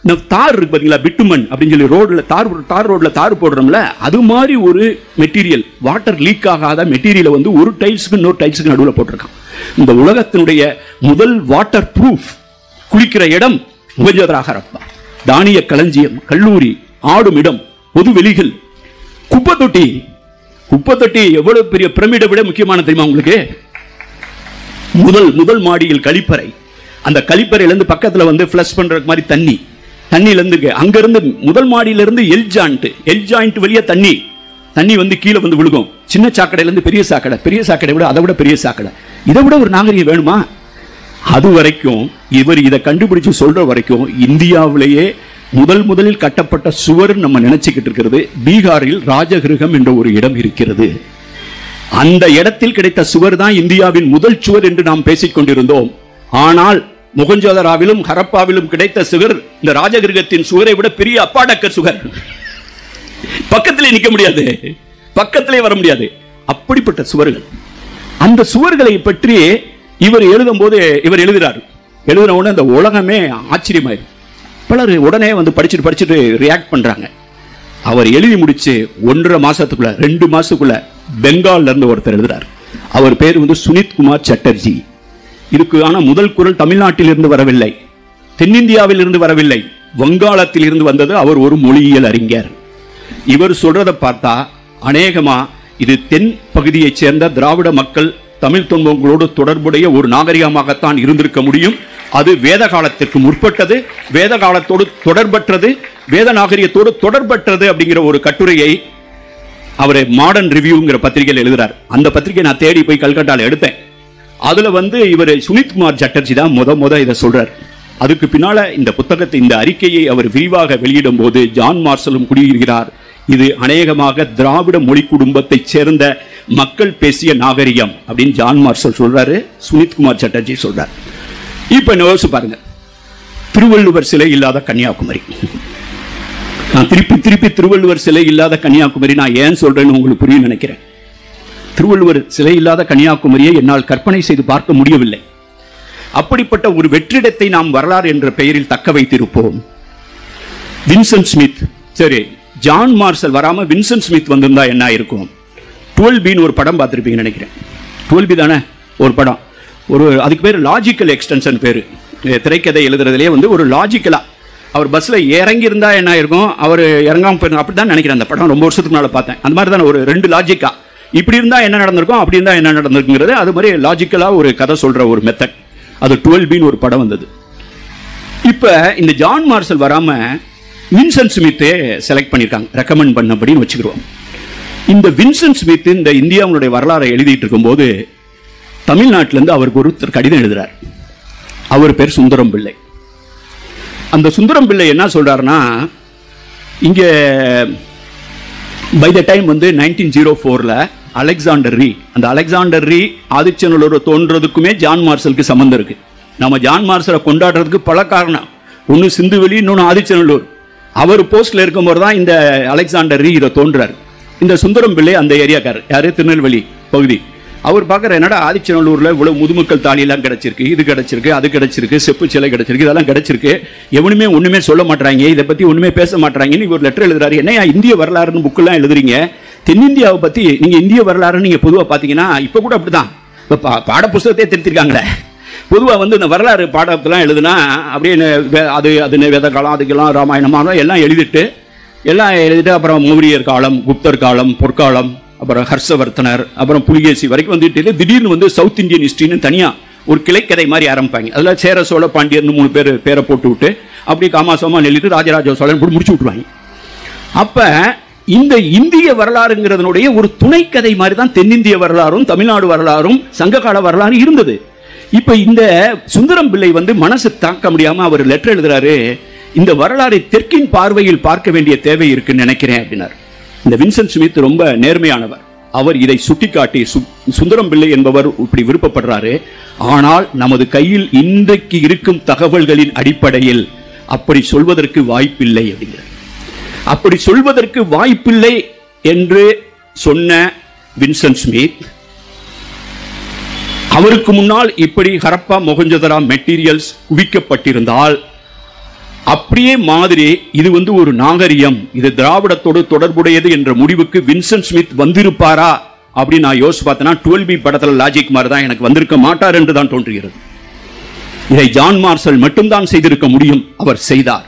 இந்த தார் இருக்கு பாத்தீங்களா, பிட்டுமன் அப்படின்னு சொல்லி ரோட்ல தார் ரோட்ல தார் போடுறோம்ல, அது மாதிரி ஒரு மெட்டீரியல், வாட்டர் லீக் ஆகாத மெட்டீரியல் வந்து ஒரு டைல்ஸுக்கு இன்னொரு டைல்ஸுக்கு நடுவுல போட்டிருக்கான். இந்த உலகத்தினுடைய முதல் வாட்டர் ப்ரூஃப் குளிக்கிற இடம் மொஹஞ்சதாரோ ஹரப்பா. தானிய களஞ்சியம், கல்லூரி, ஆடும் இடம், பொது வெளிகள், குப்பை தொட்டி எவ்வளவு பெரிய பிரமிடை விட முக்கியமான தெரியுமா உங்களுக்கு? முதல் மாடியில் கழிப்பறை. அந்த கழிப்பறையில இருந்து பக்கத்துல வந்து ஃப்ளஷ் பண்ற மாதிரி தண்ணியில இருந்து அங்க இருந்து முதல் மாடியில இருந்து எல் ஜாயிண்ட் வழியா தண்ணி வந்து கீழே வந்து விழுகும். சின்ன சாக்கடையில இருந்து பெரிய சாக்கடை விட அதை விட பெரிய சாக்கடை. இதை விட ஒரு நாகரிகம் வேணுமா? அது வரைக்கும் இவர் இதை கண்டுபிடிச்சு சொல்ற வரைக்கும் இந்தியாவிலேயே முதலில் கட்டப்பட்ட சுவர் நம்ம நினைச்சுக்கிட்டு இருக்கிறது பீகாரில் ராஜகிருகம் என்ற ஒரு இடம் இருக்கிறது. அந்த இடத்தில் கிடைத்த சுவர் தான் இந்தியாவின் முதல் சுவர் என்று நாம் பேசிக் கொண்டிருந்தோம். ஆனால் மொஹஞ்சதாரோவிலும் ஹரப்பாவிலும் கிடைத்த சுவர் இந்த ராஜகிருகத்தின் சுவரை விட பெரிய அப்பாடக்கர் சுவர். பக்கத்திலே நிற்க முடியாது, பக்கத்திலே வர முடியாது. அப்படிப்பட்ட சுவர்கள். அந்த சுவர்களை பற்றி இவர் எழுதும் போது இவர் எழுதுன உடனே அந்த உலகமே ஆச்சரியமாயிரு. பலர் உடனே வந்து படிச்சுட்டு ரியாக்ட் பண்றாங்க. அவர் எழுதி முடிச்சு 1.5 மாசத்துக்குள்ள 2 மாசத்துக்குள்ள பெங்கால்ல இருந்து ஒருத்தர் எழுதுறார். அவர் பேர் வந்து சுனித் குமார் சட்டர்ஜி. இதுக்கான முதல் குரல் தமிழ்நாட்டில் இருந்து வரவில்லை, தென்னிந்தியாவில் இருந்து வரவில்லை, வங்காளத்தில் இருந்து வந்தது. அவர் ஒரு மொழியியல் அறிஞர். இவர் சொல்றதை பார்த்தா அநேகமா இது தென் பகுதியைச் சேர்ந்த திராவிட மக்கள் தமிழ் துன்பங்களோடு தொடர்புடைய ஒரு நாகரிகமாகத்தான் இருந்திருக்க முடியும். அது வேத காலத்திற்கு முற்பட்டது, வேத காலத்தோடு தொடர்பற்றது, வேத நாகரிகத்தோடு தொடர்பற்றது அப்படிங்கிற ஒரு கட்டுரையை அவர் மாடர்ன் ரிவ்யூங்கிற பத்திரிகையில் எழுதுறார். அந்த பத்திரிகை நான் தேடி போய் கல்கட்டால எடுத்தேன். அதுல வந்து இவர் சுனித் குமார் சட்டர்ஜி தான் முத இதை சொல்றார். அதுக்கு பின்னால இந்த புத்தகத்தை, இந்த அறிக்கையை அவர் விரிவாக வெளியிடும் போது ஜான் மார்சலும் குடியிருக்கிறார். இது அநேகமாக திராவிட மொழி குடும்பத்தை சேர்ந்த மக்கள் பேசிய நாகரிகம் அப்படின்னு ஜான் மார்சல் சொல்றாரு, சுனித் குமார் சட்டர்ஜி சொல்றார். இப்ப யோசிச்சு பாருங்க, திருவள்ளுவர் சிலை இல்லாத கன்னியாகுமரி. நான் திருப்பி திருவள்ளுவர் சிலை இல்லாத கன்னியாகுமரி நான் ஏன் சொல்றேன்னு உங்களுக்கு புரியும் நினைக்கிறேன். திருவள்ளுவர் சிலை இல்லாத கன்னியாகுமரியை என்னால் கற்பனை செய்து பார்க்க முடியவில்லை. அப்படிப்பட்ட ஒரு வெற்றிடத்தை நாம் வரலாறு என்ற பெயரில் தக்க வைத்திருப்போம். வின்சென்ட் ஸ்மித், சரி ஜான் மார்சல் வராம வின்சென்ட் ஸ்மித் வந்திருந்தா என்ன இருக்கும்? 12B ஒரு படம் பார்த்திருப்பீங்க நினைக்கிறேன். 12B தானே ஒரு படம். அதுக்கு பேர் லாஜிக்கல் எக்ஸ்டென்ஷன் பேரு. திரைக்கதை எழுதுறதுலேயே வந்து ஒரு லாஜிக்கலா அவர் பஸ்ல இறங்கி இருந்தா என்ன இருக்கும், அவர் இறங்காம போயிருந்தா, அப்படிதான் நினைக்கிறேன். அந்த படம் ரொம்ப வருஷத்துக்கு முன்னால பார்த்தேன். அந்த மாதிரி தான் ஒரு 2 லாஜிக்கா, இப்படி இருந்தா என்ன நடந்திருக்கும், அப்படி இருந்தா என்ன நடந்திருக்குங்கிறது அது மாதிரி லாஜிக்கலா ஒரு கதை சொல்ற ஒரு மெத்தட். அது 12B ஒரு படம் வந்தது. இப்ப இந்த ஜான் மார்சல் வராம வின்சென்ட் ஸ்மித்தே செலக்ட் பண்ணிருக்காங்க, ரெக்கமெண்ட் பண்ணபடின்னு வச்சுக்கிறோம். இந்த வின்சென்ட் ஸ்மித் இந்த இந்தியாவுடைய வரலாறை எழுதிட்டு இருக்கும்போது தமிழ்நாட்டிலிருந்து அவருக்கு ஒருத்தர் கடிதம் எழுதுறார். அவர் பேர் சுந்தரம் பிள்ளை. அந்த சுந்தரம் பிள்ளை என்ன சொல்றாருன்னா, இங்க பை த டைம் வந்து 1904ல அலெக்சாண்டர் ரீ, அந்த அலெக்சாண்டர் ரீ ஆதிச்சநல்லூர் தோன்றதுக்குமே ஜான் மார்சலுக்கு சம்பந்தம் இருக்கு. நம்ம ஜான் மார்சலை கொண்டாடுறதுக்கு பல காரணம். ஒன்று சிந்துவெளி, இன்னொன்று ஆதிச்சநல்லூர். அவர் போஸ்ட்ல இருக்கும்போது தான் இந்த அலெக்சாண்டர் ரீ இதை தோன்றார். இந்த சுந்தரம் பிள்ளை அந்த ஏரியாக்காரர், யாரு, திருநெல்வேலி பகுதி. அவர் பார்க்குற என்னடா ஆதிச்சநல்லூர்ல இவ்வளவு முதுமக்கள் தாலியெல்லாம் கிடைச்சிருக்கு, இது கிடைச்சிருக்கு, அது கிடைச்சிருக்கு, செப்பு சிலை கிடைச்சிருக்கு, இதெல்லாம் கிடைச்சிருக்கு, எவனுமே ஒண்ணுமே சொல்ல மாட்டாங்க, இதை பத்தி ஒண்ணுமே பேச மாட்டாங்கன்னு இவர் லெட்டர் எழுதுறாரு. என்னையா இந்திய வரலாறுன்னு புக்கெல்லாம் எழுதுறீங்க, தென்னிந்தியாவை பத்தி நீங்க இந்திய வரலாறுன்னு நீங்க பொதுவாக பார்த்தீங்கன்னா இப்ப கூட அப்படிதான், பாட புஸ்தகத்தையே திருத்திருக்காங்களே. பொதுவாக வந்து இந்த வரலாறு பாடத்தெல்லாம் எழுதுனா அப்படியே அது வேத காலம், அதுக்கெல்லாம் ராமாயணமாக எல்லாம் எழுதிட்டு அப்புறம் மௌரியர் காலம், குப்தர் காலம், பொற்காலம், அப்புறம் ஹர்ஷவர்த்தனர், அப்புறம் புலிகேசி வரைக்கும் வந்துட்டு திடீர்னு வந்து சவுத் இந்தியன் ஹிஸ்டரின்னு தனியா ஒரு கிளைக்கதை மாதிரி ஆரம்பிப்பாங்க. அதில் சேர சோழ பாண்டியர்னு 3 பேரை போட்டு விட்டு அப்படியே காமாசமா நெல்லிட்டு ராஜராஜ சோழன் போட்டு முடிச்சு விட்டுருவாங்க. அப்ப இந்த இந்திய வரலாறுங்கிறதனுடைய ஒரு துணை கதை மாதிரி தான் தென்னிந்திய வரலாறும் தமிழ்நாடு வரலாறும் சங்ககால வரலாறு இருந்தது. இப்ப இந்த சுந்தரம் பிள்ளை வந்து மனசு தாக்க முடியாம அவர் லெட்டர் எழுதுறாரு, இந்த வரலாறை தெற்கின் பார்வையில் பார்க்க வேண்டிய தேவை இருக்குன்னு நினைக்கிறேன் அப்படின்னார். இந்த வின்சென்ட் ஸ்மித் ரொம்ப நேர்மையானவர். அவர் இதை சுட்டிக்காட்டி, சுந்தரம் பிள்ளை என்பவர் இப்படி விருப்பப்படுறாரு, ஆனால் நமது கையில் இன்றைக்கு இருக்கும் தகவல்களின் அடிப்படையில் அப்படி சொல்வதற்கு வாய்ப்பில்லை அப்படிங்கிறார். அப்படி சொல்வதற்கு வாய்ப்பில்லை என்று சொன்ன வின்சென்ட் ஸ்மித், அவருக்கு முன்னால் இப்படி ஹரப்பா மொஹஞ்சதாரோ மெட்டீரியல்ஸ் குவிக்கப்பட்டிருந்தால் அப்படியே மாதிரி இது வந்து ஒரு நாகரிகம், இது திராவிடத்தோடு தொடர்புடையது என்ற முடிவுக்கு வின்சென்ட் ஸ்மித் வந்திருப்பாரா அப்படின்னு நான் யோசிச்சு பார்த்தேன்னா 12B படத்தில் லாஜிக் மாதிரி தான் எனக்கு வந்திருக்க மாட்டார் என்று தான் தோன்றுகிறது. இதை ஜான் மார்ஷல் மட்டும்தான் செய்திருக்க முடியும். அவர் செய்தார்.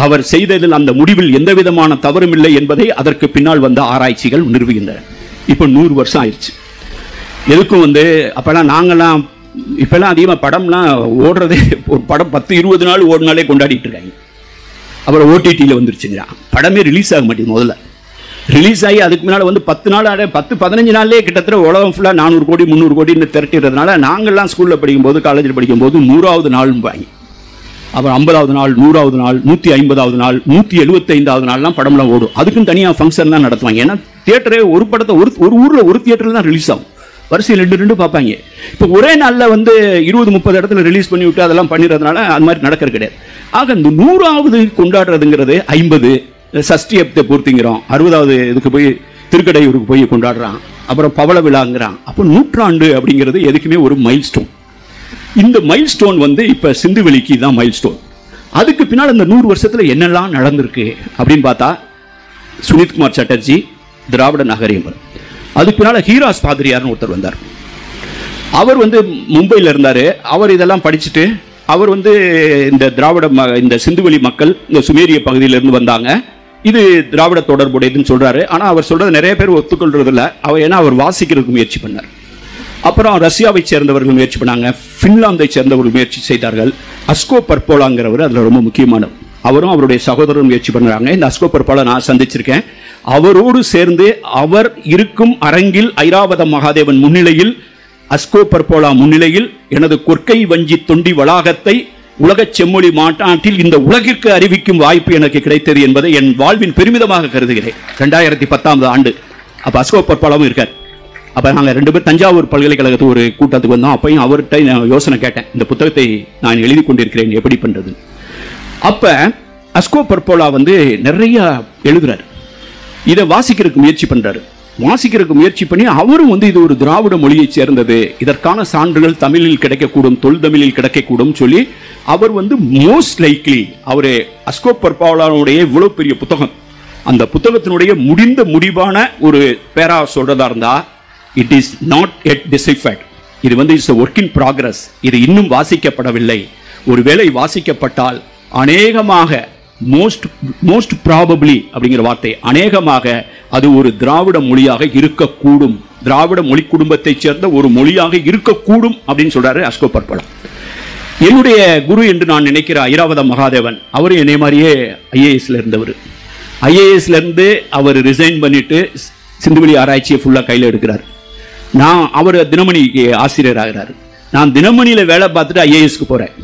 அவர் செய்ததில் அந்த முடிவில் எந்த விதமான தவறும் இல்லை என்பதை அதற்கு பின்னால் வந்த ஆராய்ச்சிகள் நிறுவுகின்றன. இப்போ 100 வருஷம் ஆயிடுச்சு. எதுக்கும் வந்து அப்பெல்லாம் நாங்கெல்லாம் இப்பெல்லாம் அதிகமாக படம்லாம் ஓடுறதே ஒரு படம் 10-20 நாள் ஓடினாலே கொண்டாடிட்டு இருக்காங்க. அப்புறம் ஓடிடியில் வந்துருச்சுங்க, படமே ரிலீஸ் ஆக மாட்டேங்குது. முதல்ல ரிலீஸ் ஆகி அதுக்கு முன்னால் வந்து 10 நாள் 10-15 நாள்லேயே கிட்டத்தட்ட உலகம் ஃபுல்லாக 400 கோடி 300 கோடின்னு திரட்டிடுறதுனால நாங்கள்லாம் ஸ்கூலில் படிக்கும்போது காலேஜில் படிக்கும்போது 100வது நாள் வாங்கி, அப்புறம் 50வது நாள் 100வது நாள் 150வது நாள் 175வது நாள்லாம் படம்லாம் ஓடும். அதுக்கும் தனியாக ஃபங்க்ஷன் தான் நடத்துவாங்க. ஏன்னா தியேட்டரே ஒரு படத்தை ஒரு ஊரில் ஒரு தியேட்டரில் தான் ரிலீஸ் ஆகும். வரிசையில் 2 பார்ப்பாங்க. இப்போ ஒரே நாளில் வந்து 20-30 இடத்துல ரிலீஸ் பண்ணி விட்டு அதெல்லாம் பண்ணிடுறதுனால அது மாதிரி நடக்கிறது கிடையாது. ஆக இந்த 100வது கொண்டாடுறதுங்கிறது 50 சஷ்டியத்தை பூர்த்திங்கிறோம், 60வது இதுக்கு போய் திருக்கடையூருக்கு போய் கொண்டாடுறான், அப்புறம் பவள விழாங்கிறான். அப்போ 100ஆண்டு அப்படிங்கிறது எதுக்குமே ஒரு மைல் ஸ்டோன். இந்த மைல் ஸ்டோன் வந்து இப்போ சிந்துவெளிக்கு தான் மைல் ஸ்டோன். அதுக்கு பின்னால் இந்த 100 வருஷத்தில் என்னெல்லாம் நடந்திருக்கு அப்படின்னு பார்த்தா, சுனித்குமார் சட்டர்ஜி திராவிட நாகரிகம். அதுக்கு பின்னால் ஹீராஸ் பாதிரியார்னு ஒருத்தர் வந்தார். அவர் வந்து மும்பையில் இருந்தார். அவர் இதெல்லாம் படிச்சுட்டு அவர் வந்து இந்த திராவிட இந்த சிந்துவெளி மக்கள் இந்த சுமேரிய பகுதியிலிருந்து வந்தாங்க, இது திராவிட தொடர்புடையதுன்னு சொல்றாரு. ஆனால் அவர் சொல்றது நிறைய பேர் ஒத்துக்கொள்றதில்ல. அவர் வாசிக்கிறதுக்கு முயற்சி பண்ணார். அப்புறம் ரஷ்யாவை சேர்ந்தவர்கள் முயற்சி பண்ணாங்க, பின்லாந்தை சேர்ந்தவர்கள் முயற்சி செய்தார்கள். அஸ்கோ பர்போலாங்கிறவர் அதில் ரொம்ப முக்கியமானவர். அவரும் அவருடைய சகோதரரும் முயற்சி பண்ணுறாங்க. இந்த அஸ்கோ பர்போலா நான் சந்திச்சிருக்கேன். அவரோடு சேர்ந்து அவர் இருக்கும் அரங்கில் ஐராவத மகாதேவன் முன்னிலையில், அஸ்கோ பர்போலா முன்னிலையில் எனது கொற்கை வஞ்சி தொண்டி வளாகத்தை உலக செம்மொழி மாநாட்டில் இந்த உலகிற்கு அறிவிக்கும் வாய்ப்பு எனக்கு கிடைத்தது என்பதை என் வாழ்வின் பெருமிதமாக கருதுகிறேன். 2010ஆம் ஆண்டு அப்போ அஸ்கோ பர்போலாவும் இருக்கார். அப்போ நாங்கள் 2 பேர் தஞ்சாவூர் பல்கலைக்கழகத்துக்கு ஒரு கூட்டத்துக்கு வந்தோம். அப்பையும் அவர்கிட்ட நான் யோசனை கேட்டேன், இந்த புத்தகத்தை நான் எழுதி கொண்டிருக்கிறேன், எப்படி பண்ணுறது. அப்போ அஸ்கோ பர்போலா வந்து நிறைய எழுதுறாரு, இதை வாசிக்கிறதுக்கு முயற்சி பண்ணுறாரு. வாசிக்கிறதுக்கு முயற்சி பண்ணி அவரும் வந்து இது ஒரு திராவிட மொழியை சேர்ந்தது, இதற்கான சான்றுகள் தமிழில் கிடைக்கக்கூடும், தொல்தமிழில் கிடைக்கக்கூடும் சொல்லி அவர் வந்து மோஸ்ட் லைக்லி அவர் அஸ்கோ பர்போலாவுடைய இவ்வளவு பெரிய புத்தகம், அந்த புத்தகத்தினுடைய முடிவான ஒரு பேரா சொல்றதா இருந்தா, இட் இஸ் நாட் எட் டிசைஃபைட், இது வந்து இட்ஸ் ஒர்க் இன் ப்ராக்ரஸ், இது இன்னும் வாசிக்கப்படவில்லை. ஒருவேளை வாசிக்கப்பட்டால் அநேகமாக மோஸ்ட் ப்ராபபிளி அப்படிங்கிற வார்த்தை, அநேகமாக அது ஒரு திராவிட மொழியாக இருக்கக்கூடும், திராவிட மொழி குடும்பத்தைச் சேர்ந்த ஒரு மொழியாக இருக்கக்கூடும் அப்படின்னு சொல்றாரு அஸ்கோ பர்போலா. என்னுடைய குரு என்று நான் நினைக்கிற ஐராவத மகாதேவன், அவர் என்னை மாதிரியே ஐஏஎஸ்ல இருந்தவர். ஐஏஎஸ்ல இருந்து அவர் ரிசைன் பண்ணிட்டு சிந்துவெளி ஆராய்ச்சியை ஃபுல்லாக கையில் எடுக்கிறார். அவர் தினமணிக்கு ஆசிரியர் ஆகிறார். நான் தினமணியில் வேலை பார்த்துட்டு ஐஏஎஸ்க்கு போகிறேன்.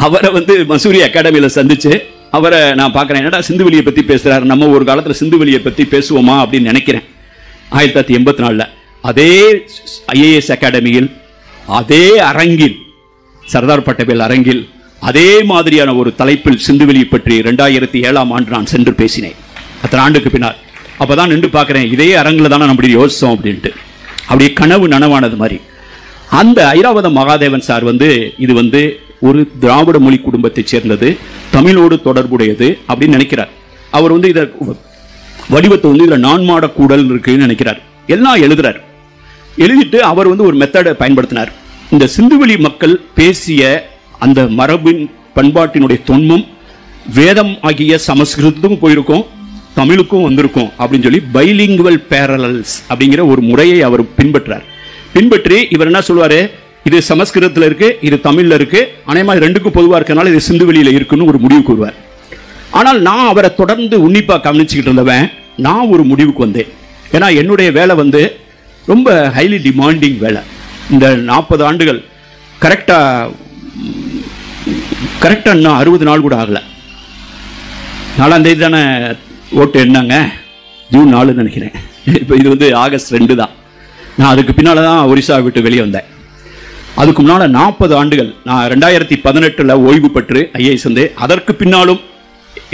அவரை வந்து மசூரி அகாடமியில் சந்திச்சு அவரை நான் பார்க்குறேன், என்னடா சிந்துவெளியை பற்றி பேசுகிறார், நம்ம ஒரு காலத்தில் சிந்துவெளியை பற்றி பேசுவோமா அப்படின்னு நினைக்கிறேன். 1984 அதே ஐஏஎஸ் அகாடமியில், அதே அரங்கில், சர்தார் பட்டேல் அரங்கில், அதே மாதிரியான ஒரு தலைப்பில் சிந்துவெளியை பற்றி 2007ஆம் ஆண்டு நான் சென்று பேசினேன். அத்தனை ஆண்டுக்கு பின்னால் அப்போதான் நின்று பார்க்குறேன், இதே அரங்கில் தானே நம்ம யோசித்தோம் அப்படின்ட்டு. அப்படியே கனவு நனவானது மாதிரி. அந்த ஐராவத மகாதேவன் சார் வந்து இது வந்து ஒரு திராவிட மொழி குடும்பத்தை சேர்ந்தது, தமிழோடு தொடர்புடையது அப்படின்னு நினைக்கிறார். அவர் வந்து இதை வடிவத்தை வந்து இதில் நான்மாட கூடல் இருக்குன்னு நினைக்கிறார். எல்லாம் எழுதுறார். எழுதிட்டு அவர் வந்து ஒரு மெத்தடை பயன்படுத்தினார். இந்த சிந்துவெளி மக்கள் பேசிய அந்த மரபின் பண்பாட்டினுடைய தொன்மம் வேதம் ஆகிய சமஸ்கிருதத்துக்கும் போயிருக்கும், தமிழுக்கும் வந்திருக்கும் அப்படின்னு சொல்லி பைலிங்குவல் பேரலல்ஸ் அப்படிங்கிற ஒரு முறையை அவர் பின்பற்றி இவர் என்ன சொல்வாரு, இது சமஸ்கிருதத்தில் இருக்கு, இது தமிழ்ல இருக்கு, அநேகமாக ரெண்டுக்கும் பொதுவாக இருக்கனால இது சிந்துவெளியில் இருக்குன்னு ஒரு முடிவு கூறுவார். ஆனால் நான் அவரை தொடர்ந்து உன்னிப்பாக கவனிச்சுக்கிட்டு இருந்தவன், நான் ஒரு முடிவுக்கு வந்தேன். ஏன்னா என்னுடைய வேலை வந்து ரொம்ப ஹைலி டிமாண்டிங் வேலை. இந்த 40 ஆண்டுகள் கரெக்டாக இன்னும் 60 நாள் கூட ஆகலை. 4ஆம் தேதி தானே ஓட்டு என்னாங்க, ஜூன் 4 நினைக்கிறேன். இப்போ இது வந்து ஆகஸ்ட் 2 தான். நான் அதுக்கு பின்னால் தான் ஒரிசா விட்டு வெளியே வந்தேன். அதுக்கு முன்னால் 40 ஆண்டுகள் நான் 2018 ஓய்வு பெற்று ஐஏஎஸ் வந்து, அதற்கு பின்னாலும்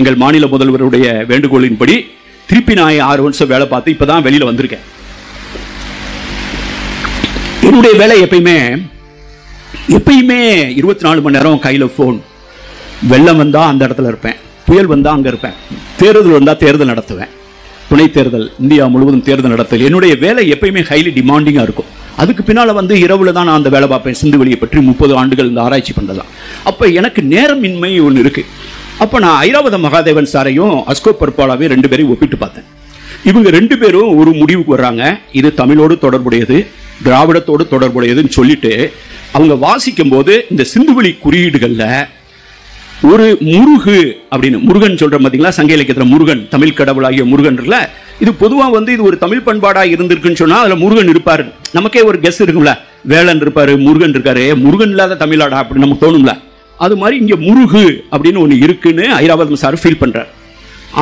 எங்கள் மாநில முதல்வருடைய வேண்டுகோளின்படி திருப்பி நான் 6 வருஷம் வேலை பார்த்து இப்போ தான் வெளியில் வந்திருக்கேன். என்னுடைய வேலை எப்பயுமே 24 மணி நேரம் கையில் ஃபோன். வெள்ளம் வந்தால் அந்த இடத்துல இருப்பேன், புயல் வந்தால் அங்கே இருப்பேன், தேர்தல் வந்தால் தேர்தல் நடத்துவேன், துணை தேர்தல், இந்தியா முழுவதும் தேர்தல் நடத்தல். என்னுடைய வேலை எப்பயுமே ஹைலி டிமாண்டிங்காக இருக்கும். அதுக்கு பின்னால் வந்து இரவில் தான் நான் அந்த வேலை பார்ப்பேன். சிந்துவெளியை பற்றி 30 ஆண்டுகள் இந்த ஆராய்ச்சி பண்ணுறதான். அப்போ எனக்கு நேரமின்மை ஒன்று இருக்குது. அப்போ நான் ஐராவத மகாதேவன் சாரையும் அஸ்கோ பர்பாலாவையும் 2 பேரையும் ஒப்பிட்டு பார்த்தேன். இவங்க 2 பேரும் ஒரு முடிவுக்கு வர்றாங்க, இது தமிழோடு தொடர்புடையது, திராவிடத்தோடு தொடர்புடையதுன்னு சொல்லிட்டு அவங்க வாசிக்கும் போது இந்த சிந்துவெளி குறியீடுகளில் ஒரு முருகு அப்படின்னு முருகன் சொல்ற பார்த்தீங்களா, சங்க இலக்கியத்தில் முருகன், தமிழ் கடவுளாகிய முருகன் இருக்குல்ல, இது பொதுவாக வந்து இது ஒரு தமிழ் பண்பாடாக இருந்திருக்குன்னு சொன்னால் அதில் முருகன் இருப்பார். நமக்கே ஒரு கெஸ் இருக்கும்ல, வேலன் இருப்பார், முருகன் இருக்காரு, முருகன் இல்லாத தமிழாடா அப்படின்னு நமக்கு தோணும்ல. அது மாதிரி இங்கே முருகு அப்படின்னு ஒன்று இருக்குன்னு ஐராவதம் சார் ஃபீல் பண்ணுறார்.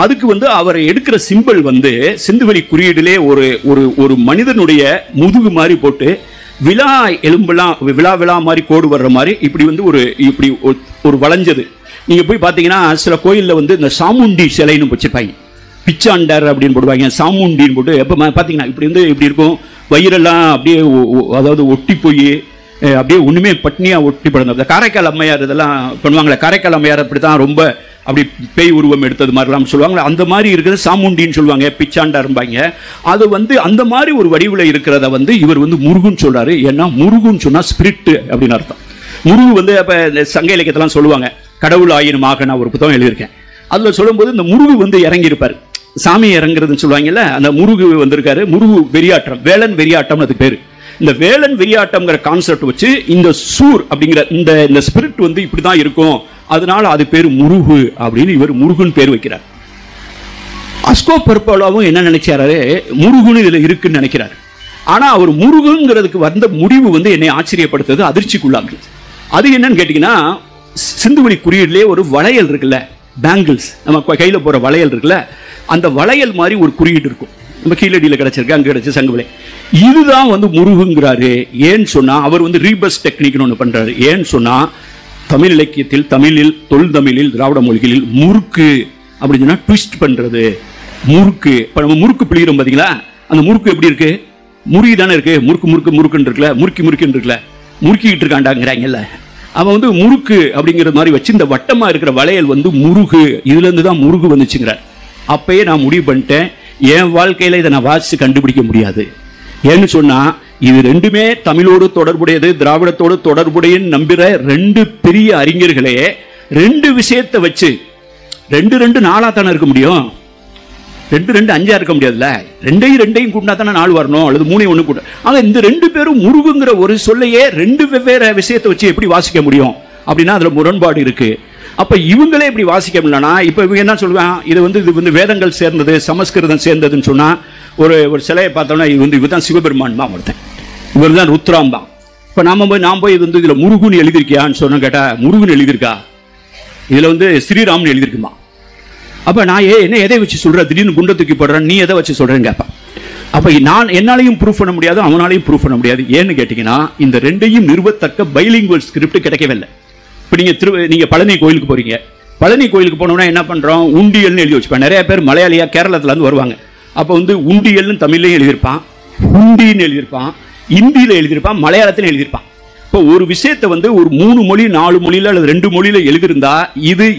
அதுக்கு வந்து அவர் எடுக்கிற சிம்பிள் வந்து சிந்துவெளி குறியீடிலே ஒரு மனிதனுடைய முதுகு மாதிரி போட்டு விழா எலும்பெல்லாம் விழா மாதிரி கோடு வர்ற மாதிரி இப்படி வந்து இப்படி ஒரு வளைஞ்சது. நீங்கள் போய் பார்த்தீங்கன்னா சில கோயிலில் வந்து இந்த சாமுண்டி சிலைன்னு வச்சுருப்பாங்க, பிச்சாண்டர் அப்படின்னு போடுவாங்க, சாமுண்டின்னு போட்டு எப்போ பார்த்தீங்கன்னா இப்படி வந்து இப்படி இருக்கும், வயிறெல்லாம் அப்படியே அதாவது ஒட்டி போய் அப்படியே ஒன்றுமே பட்னியாக ஒட்டி படுந்த காரைக்கால் அம்மையார் இதெல்லாம் பண்ணுவாங்களே, காரைக்கால் அம்மையார் அப்படி தான் ரொம்ப அப்படி பேய் உருவம் எடுத்தது மாதிரிலாம் சொல்லுவாங்களே, அந்த மாதிரி இருக்கிறது சாமுண்டின்னு சொல்லுவாங்க, பிச்சாண்டாரும்பாங்க. அது வந்து அந்த மாதிரி ஒரு வடிவில் இருக்கிறத வந்து இவர் வந்து முருகுன்னு சொல்கிறாரு. ஏன்னா முருகுன்னு சொன்னால் ஸ்பிரிட்டு அப்படின்னு அர்த்தம். முருகு வந்து அப்போ சங்க இலக்கியத்தெல்லாம் சொல்லுவாங்க, கடவுள் ஆயினுமாக நான் ஒரு புத்தகம் எழுதியிருக்கேன். அதில் சொல்லும்போது இந்த முருகு வந்து இறங்கியிருப்பார், சாமி இறங்குறதுன்னு சொல்லுவாங்கல்ல, அந்த முருகு வந்திருக்காரு. முருகு வெறியாட்டம், வேலன் வெறியாட்டம் அதுக்கு பேர். இந்த வேலன் வெறியாட்டம்ங்கிற கான்செப்ட் வச்சு இந்த சூர் அப்படிங்கிற இந்த ஸ்பிரிட் வந்து இப்படி தான் இருக்கும், அதனால அது பேர் முருகு அப்படின்னு இவர் முருகன் பேர் வைக்கிறார். அஸ்கோ பர்பாலாவும் என்ன நினைச்சாரு, முருகுன்னு இதில் இருக்குன்னு நினைக்கிறார். ஆனால் அவர் முருகுங்கிறதுக்கு வந்த முடிவு வந்து என்னை ஆச்சரியப்படுத்துறது, அதிர்ச்சிக்குள்ளாகுது. அது என்னன்னு கேட்டிங்கன்னா, சிந்துவெளி குறியீடுலேயே ஒரு வளையல் இருக்குல்ல, பேங்கிள்ஸ், நம்ம கையில் போகிற வளையல் இருக்குல்ல, அந்த வளையல் மாதிரி ஒரு குறியீடு இருக்கும். நம்ம கீழடியில் கிடச்சிருக்கு, அங்கே கிடச்சி சங்குவலை. இதுதான் வந்து முருகுங்கிறாரு. ஏன்னு சொன்னால் அவர் வந்து ரீபஸ் டெக்னிக்னு ஒன்று பண்ணுறாரு. ஏன்னு சொன்னால் தமிழ் இலக்கியத்தில், தமிழில், தொல்தமிழில், திராவிட மொழிகளில் முறுக்கு அப்படின்னு சொன்னால் ட்விஸ்ட் பண்ணுறது, முறுக்கு. இப்போ நம்ம முறுக்கு பிழிகிறோம் பார்த்தீங்களா, அந்த முறுக்கு எப்படி இருக்குது, முறுகி தானே இருக்குது, முறுக்குன்னு இருக்குல்ல, முறுக்கின்னு இருக்குல்ல, முறுக்கிக்கிட்டு இருக்காண்டாங்கிறாங்கல்ல, அவன் வந்து முறுக்கு அப்படிங்கிற மாதிரி வச்சு இந்த வட்டமாக இருக்கிற வளையல் வந்து முருகு, இதுலேருந்து தான் முருகு வந்துச்சுங்கிறார். அப்பயே நான் முடிவு பண்ணிட்டேன், என் வாழ்க்கையில் இதை நான் வாசித்து கண்டுபிடிக்க முடியாது. ஏன்னு சொன்னால் இது ரெண்டுமே தமிழோடு தொடர்புடையது, திராவிடத்தோடு தொடர்புடையன்னு நம்புகிற 2 பெரிய அறிஞர்களே 2 விஷயத்தை வச்சு 2 4 தானே இருக்க முடியும், 2 5 இருக்க முடியாதுல்ல, 2 கூட்டினா தானே 4 வரணும், அல்லது 3 1 கூட்ட. ஆனால் இந்த 2 பேரும் முருகுங்கிற ஒரு சொல்லையே 2 வெவ்வேறு விஷயத்தை வச்சு எப்படி வாசிக்க முடியும் அப்படின்னா அதில் முரண்பாடு இருக்கு. அப்போ இவங்களே இப்படி வாசிக்க முடியலன்னா இப்போ இவங்க என்ன சொல்லுவாங்க, இது வந்து வேதங்கள் சேர்ந்தது, சமஸ்கிருதம் சேர்ந்ததுன்னு சொன்னால் ஒரு சிலையை பார்த்தோம்னா இவர் தான் சிவபெருமான் தான் ஒருத்தன், இவர் தான் ருத்ராம் தான். இப்போ நான் போய் இது வந்து இதில் முருகுன்னு எழுதியிருக்கியான்னு சொன்ன கேட்டால், முருகுன்னு எழுதியிருக்கா, இதில் வந்து ஸ்ரீராம்னு எழுதியிருக்குமா. அப்போ நான் என்ன எதை வச்சு சொல்கிறேன், திடீர்னு குண்டை தூக்கி போடுறேன், நீ எதை வச்சு சொல்கிறேன்னு கேட்பேன். அப்போ நான் என்னாலையும் ப்ரூஃப் பண்ண முடியாது, அவனாலையும் ப்ரூஃப் பண்ண முடியாது. ஏன்னு கேட்டிங்கன்னா இந்த 2ஐயும் நிறுவத்தக்க பைலிங்குவல் ஸ்கிரிப்ட் கிடைக்கவே இல்லை. இப்போ நீங்கள் பழனி கோயிலுக்கு போகிறீங்க, பழனி கோயிலுக்கு போனோம்னா என்ன பண்ணுறோம், உண்டியல்னு எழுதி வச்சுப்பேன். நிறைய பேர் மலையாளியாக கேரளத்துலேருந்து வருவாங்க. அப்போ வந்து உண்டியல்னு தமிழ்லையும் எழுதியிருப்பான், ஹுண்டின்னு எழுதியிருப்பான், இந்தியில் எழுதியிருப்பான், மலையாளத்தில் எழுதியிருப்பான். இப்போ ஒரு விஷயத்தை வந்து ஒரு 3 மொழி 4 மொழியில் அல்லது 2 மொழியில் எழுதியிருந்தா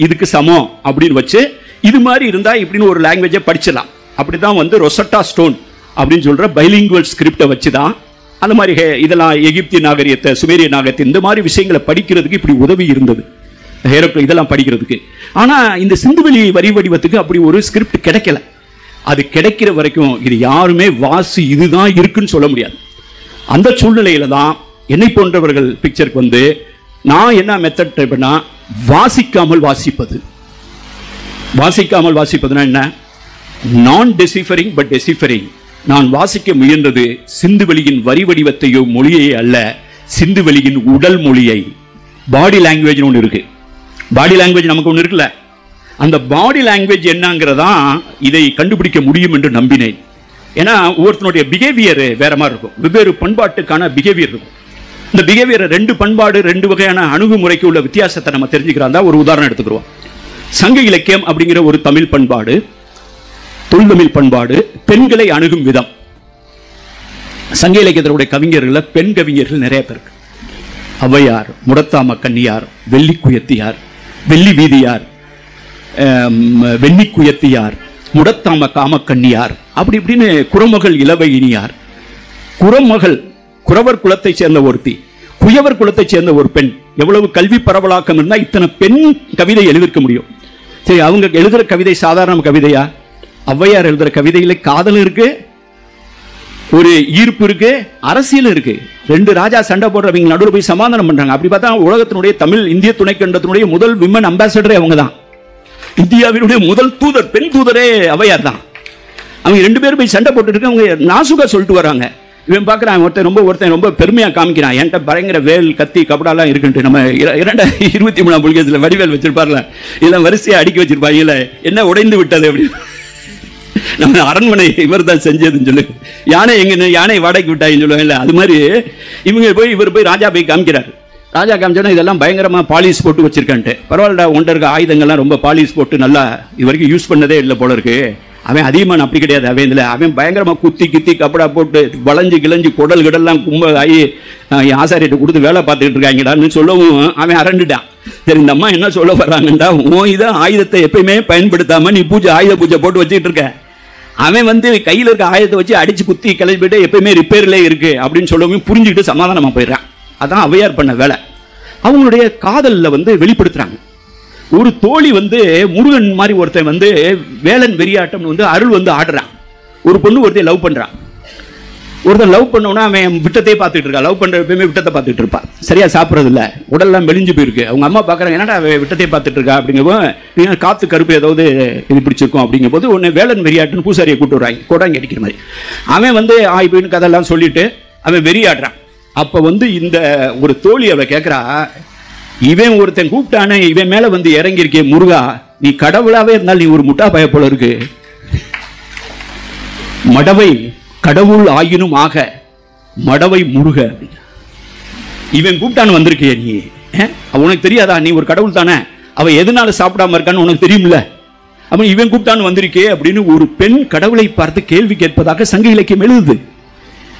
இதுக்கு சமம் அப்படின்னு வச்சு, இது மாதிரி இருந்தால் இப்படின்னு ஒரு லாங்குவேஜை படிச்சிடலாம். அப்படி தான் வந்து ரொசட்டா ஸ்டோன் அப்படின்னு சொல்கிற பைலிங்குவல் ஸ்கிரிப்டை வச்சு தான் அந்த மாதிரி இதெல்லாம் எகிப்திய நாகரிகத்தை, சுமேரிய நாகரிகத்தை, இந்த மாதிரி விஷயங்களை படிக்கிறதுக்கு இப்படி உதவி இருந்தது, இதெல்லாம் படிக்கிறதுக்கு. ஆனால் இந்த சிந்துவெளி வரி வடிவத்துக்கு அப்படி ஒரு ஸ்கிரிப்ட் கிடைக்கல. அது கிடைக்கிற வரைக்கும் இது யாருமே வாசி இதுதான் இருக்குன்னு சொல்ல முடியாது. அந்த சூழ்நிலையில தான் என்னை போன்றவர்கள் பிக்சருக்கு வந்து நான் என்ன மெத்தட் ட்ரை பண்ணா, வாசிக்காமல் வாசிப்பது. வாசிக்காமல் வாசிப்பதுன்னா என்ன, நான் டெசிஃபரிங் பட் டெசிஃபரிங். நான் வாசிக்க முயன்றது சிந்துவெளியின் வரி வடிவத்தையோ மொழியை அல்ல, சிந்துவெளியின் உடல் மொழியை. பாடி லாங்குவேஜ் ஒன்று இருக்கு. பாடி லாங்குவேஜ் நமக்கு ஒன்று இருக்குல்ல, அந்த பாடி லாங்குவேஜ் என்னங்கிறதா இதை கண்டுபிடிக்க முடியும் என்று நம்பினேன். ஏன்னா ஒவ்வொருத்தனுடைய பிஹேவியர் வேற மாதிரி இருக்கும், வெவ்வேறு பண்பாட்டுக்கான பிஹேவியர் இருக்கும். இந்த பிஹேவியர் ரெண்டு பண்பாடு, ரெண்டு வகையான அணுகுமுறைக்கு உள்ள வித்தியாசத்தை நம்ம தெரிஞ்சுக்கிறதா ஒரு உதாரணம் எடுத்துக்கிறோம். சங்க இலக்கியம் அப்படிங்கிற ஒரு தமிழ் பண்பாடு, தொல்தமிழ் பண்பாடு, பெண்களை அணுகும் விதம். சங்க இலக்கியத்தினுடைய கவிஞர்கள் பெண் கவிஞர்கள் நிறைய பேர். ஔவையார், முடத்தாம கன்னியார், வெள்ளிக்குயத்தியார், வெள்ளி வீதியார், வெண்ணிக்குயத்தியார், முடத்தாம காமக்கன்னியார், அப்படி இப்படின்னு குரமகள் இளவையினியார். குரமகள் குறவர் குலத்தை சேர்ந்த ஒருத்தி, குயவர் குலத்தை சேர்ந்த ஒரு பெண். எவ்வளவு கல்வி பரவலாக்கம் இருந்தால் இத்தனை பெண் கவிதை எழுதிருக்க முடியும்? சரி, அவங்க எழுதுற கவிதை சாதாரண கவிதையா? ஔவையார் எழுதுற கவிதையில காதல் இருக்கு, ஒரு ஈர்ப்பு இருக்கு, அரசியல் இருக்கு. ரெண்டு ராஜா சண்டை போடுறவங்க நடுவில் போய் சமாதானம் பண்றாங்க. அப்படி பார்த்தா உலகத்தினுடைய தமிழ் இந்திய துணைக்கண்டத்தினுடைய முதல் விமன் அம்பாசடரே அவங்க தான். இந்தியாவினுடைய முதல் தூதர், பெண் தூதரே ஔவையார் தான். அவங்க ரெண்டு பேரும் போய் சண்டை போட்டு இருக்கு. அவங்க நாசுகா சொல்லிட்டு வராங்க. இவன் பார்க்குறான், ஒருத்தன் ரொம்ப பெருமையாக காமிக்கிறான், என்கிட்ட பயங்கர வேல் கத்தி கபடாலாம் இருக்குன்ட்டு. நம்ம 2023 புலிகேசில் வடிவேல் வச்சிருப்பார்ல, இதெல்லாம் வரிசையாக அடுக்கி வச்சிருப்பாங்க. இல்லை என்ன உடைந்து விட்டது அப்படின்னு, நம்ம அரண்மனை இவர் தான் செஞ்சதுன்னு சொல்லு, யானை எங்க யானை வாடகைக்கு விட்டாங்கன்னு சொல்லுவாங்க. இல்லை அது மாதிரி இவர் போய் ராஜா போய் காமிக்கிறார். ராஜா காமிச்சோன்னா இதெல்லாம் பயங்கரமாக பாலிஷ் போட்டு வச்சிருக்கான்ட்டு. பரவாயில்லடா, ஒன்றை இருக்க ஆயுதங்கள்லாம் ரொம்ப பாலிஷ் போட்டு நல்லா இது வரைக்கும் யூஸ் பண்ணதே இல்லை போல இருக்கு. அவன் அதிகமாக அப்படி கிடையாது. அவன் பயங்கரமாக குத்தி கித்தி கப்படா போட்டு வளைஞ்சு கிளஞ்சு குடல் கிடல்லாம் கும்ப ஆகி ஆசாரியிட்ட கொடுத்து வேலை பார்த்துக்கிட்டு இருக்காங்கடான்னு சொல்லவும் அவன் அரண்டுட்டான். சரி, இந்த அம்மா என்ன சொல்ல வர்றாங்கண்டா, உன் இதை ஆயுதத்தை எப்பயுமே பயன்படுத்தாம நீ ஆயுத பூஜை போட்டு வச்சுக்கிட்டு இருக்க. அவன் கையில் இருக்க ஆயுதத்தை வச்சு அடிச்சு குத்தி கிளம்பிட்டு எப்பயுமே ரிப்பேர்லேயே இருக்கு அப்படின்னு சொல்லவும் புரிஞ்சுக்கிட்டு சமாதானமாக போயிடுறான். அதான் ஔவையார் பண்ண வேலை. அவங்களுடைய காதலில் வெளிப்படுத்துறாங்க. ஒரு தோழி முருகன் மாதிரி ஒருத்தன் வேலன் வெறியாட்டம் அருள் ஆடுறான். ஒரு பொண்ணு ஒருத்தையும் லவ் பண்றான். ஒருத்தன் லவ் பண்ணோன்னா அவன் விட்டத்தை பார்த்துட்டு இருக்கா. லவ் பண்ற எப்பயுமே விட்டத்தை பார்த்துட்டு இருப்பா. சரியா சாப்பிட்றது இல்லை, உடல்லாம் மெலிஞ்சு போயிருக்கு. அவங்க அம்மா பார்க்குறாங்க, என்னடா விட்டத்தை பார்த்துட்டு இருக்கா அப்படிங்கப்போ காத்து கருப்பு ஏதாவது இது பிடிச்சிருக்கும் அப்படிங்கும் போது உடனே வேலன் வெறியாட்டுன்னு பூசாரியை கூட்டு வராங்க, கோடாங்கி அடிக்கிற மாதிரி. அவன் இப்படின்னு கதெல்லாம் சொல்லிட்டு அவன் வெறியாடுறான். அப்போ இந்த ஒரு தோழி அவளை கேட்குறா, இவன் ஒருத்தன் கூப்பிட்டானே, இவன் மேல இறங்கியிருக்கே முருகா, நீ கடவுளாவே இருந்தால் நீ ஒரு முட்டா பய போல இருக்கு. மடவை கடவுள் ஆயினும் ஆக மடவை முருக. இவன் கூப்பிட்டான்னு வந்திருக்கே நீ, உனக்கு தெரியாதா? நீ ஒரு கடவுள் தானே, அவ எதனால சாப்பிடாம இருக்கான்னு உனக்கு தெரியும்ல. அவன் இவன் கூப்பிட்டான்னு வந்திருக்கே அப்படின்னு ஒரு பெண் கடவுளை பார்த்து கேள்வி கேட்பதாக சங்க இலக்கியம் எழுதுது.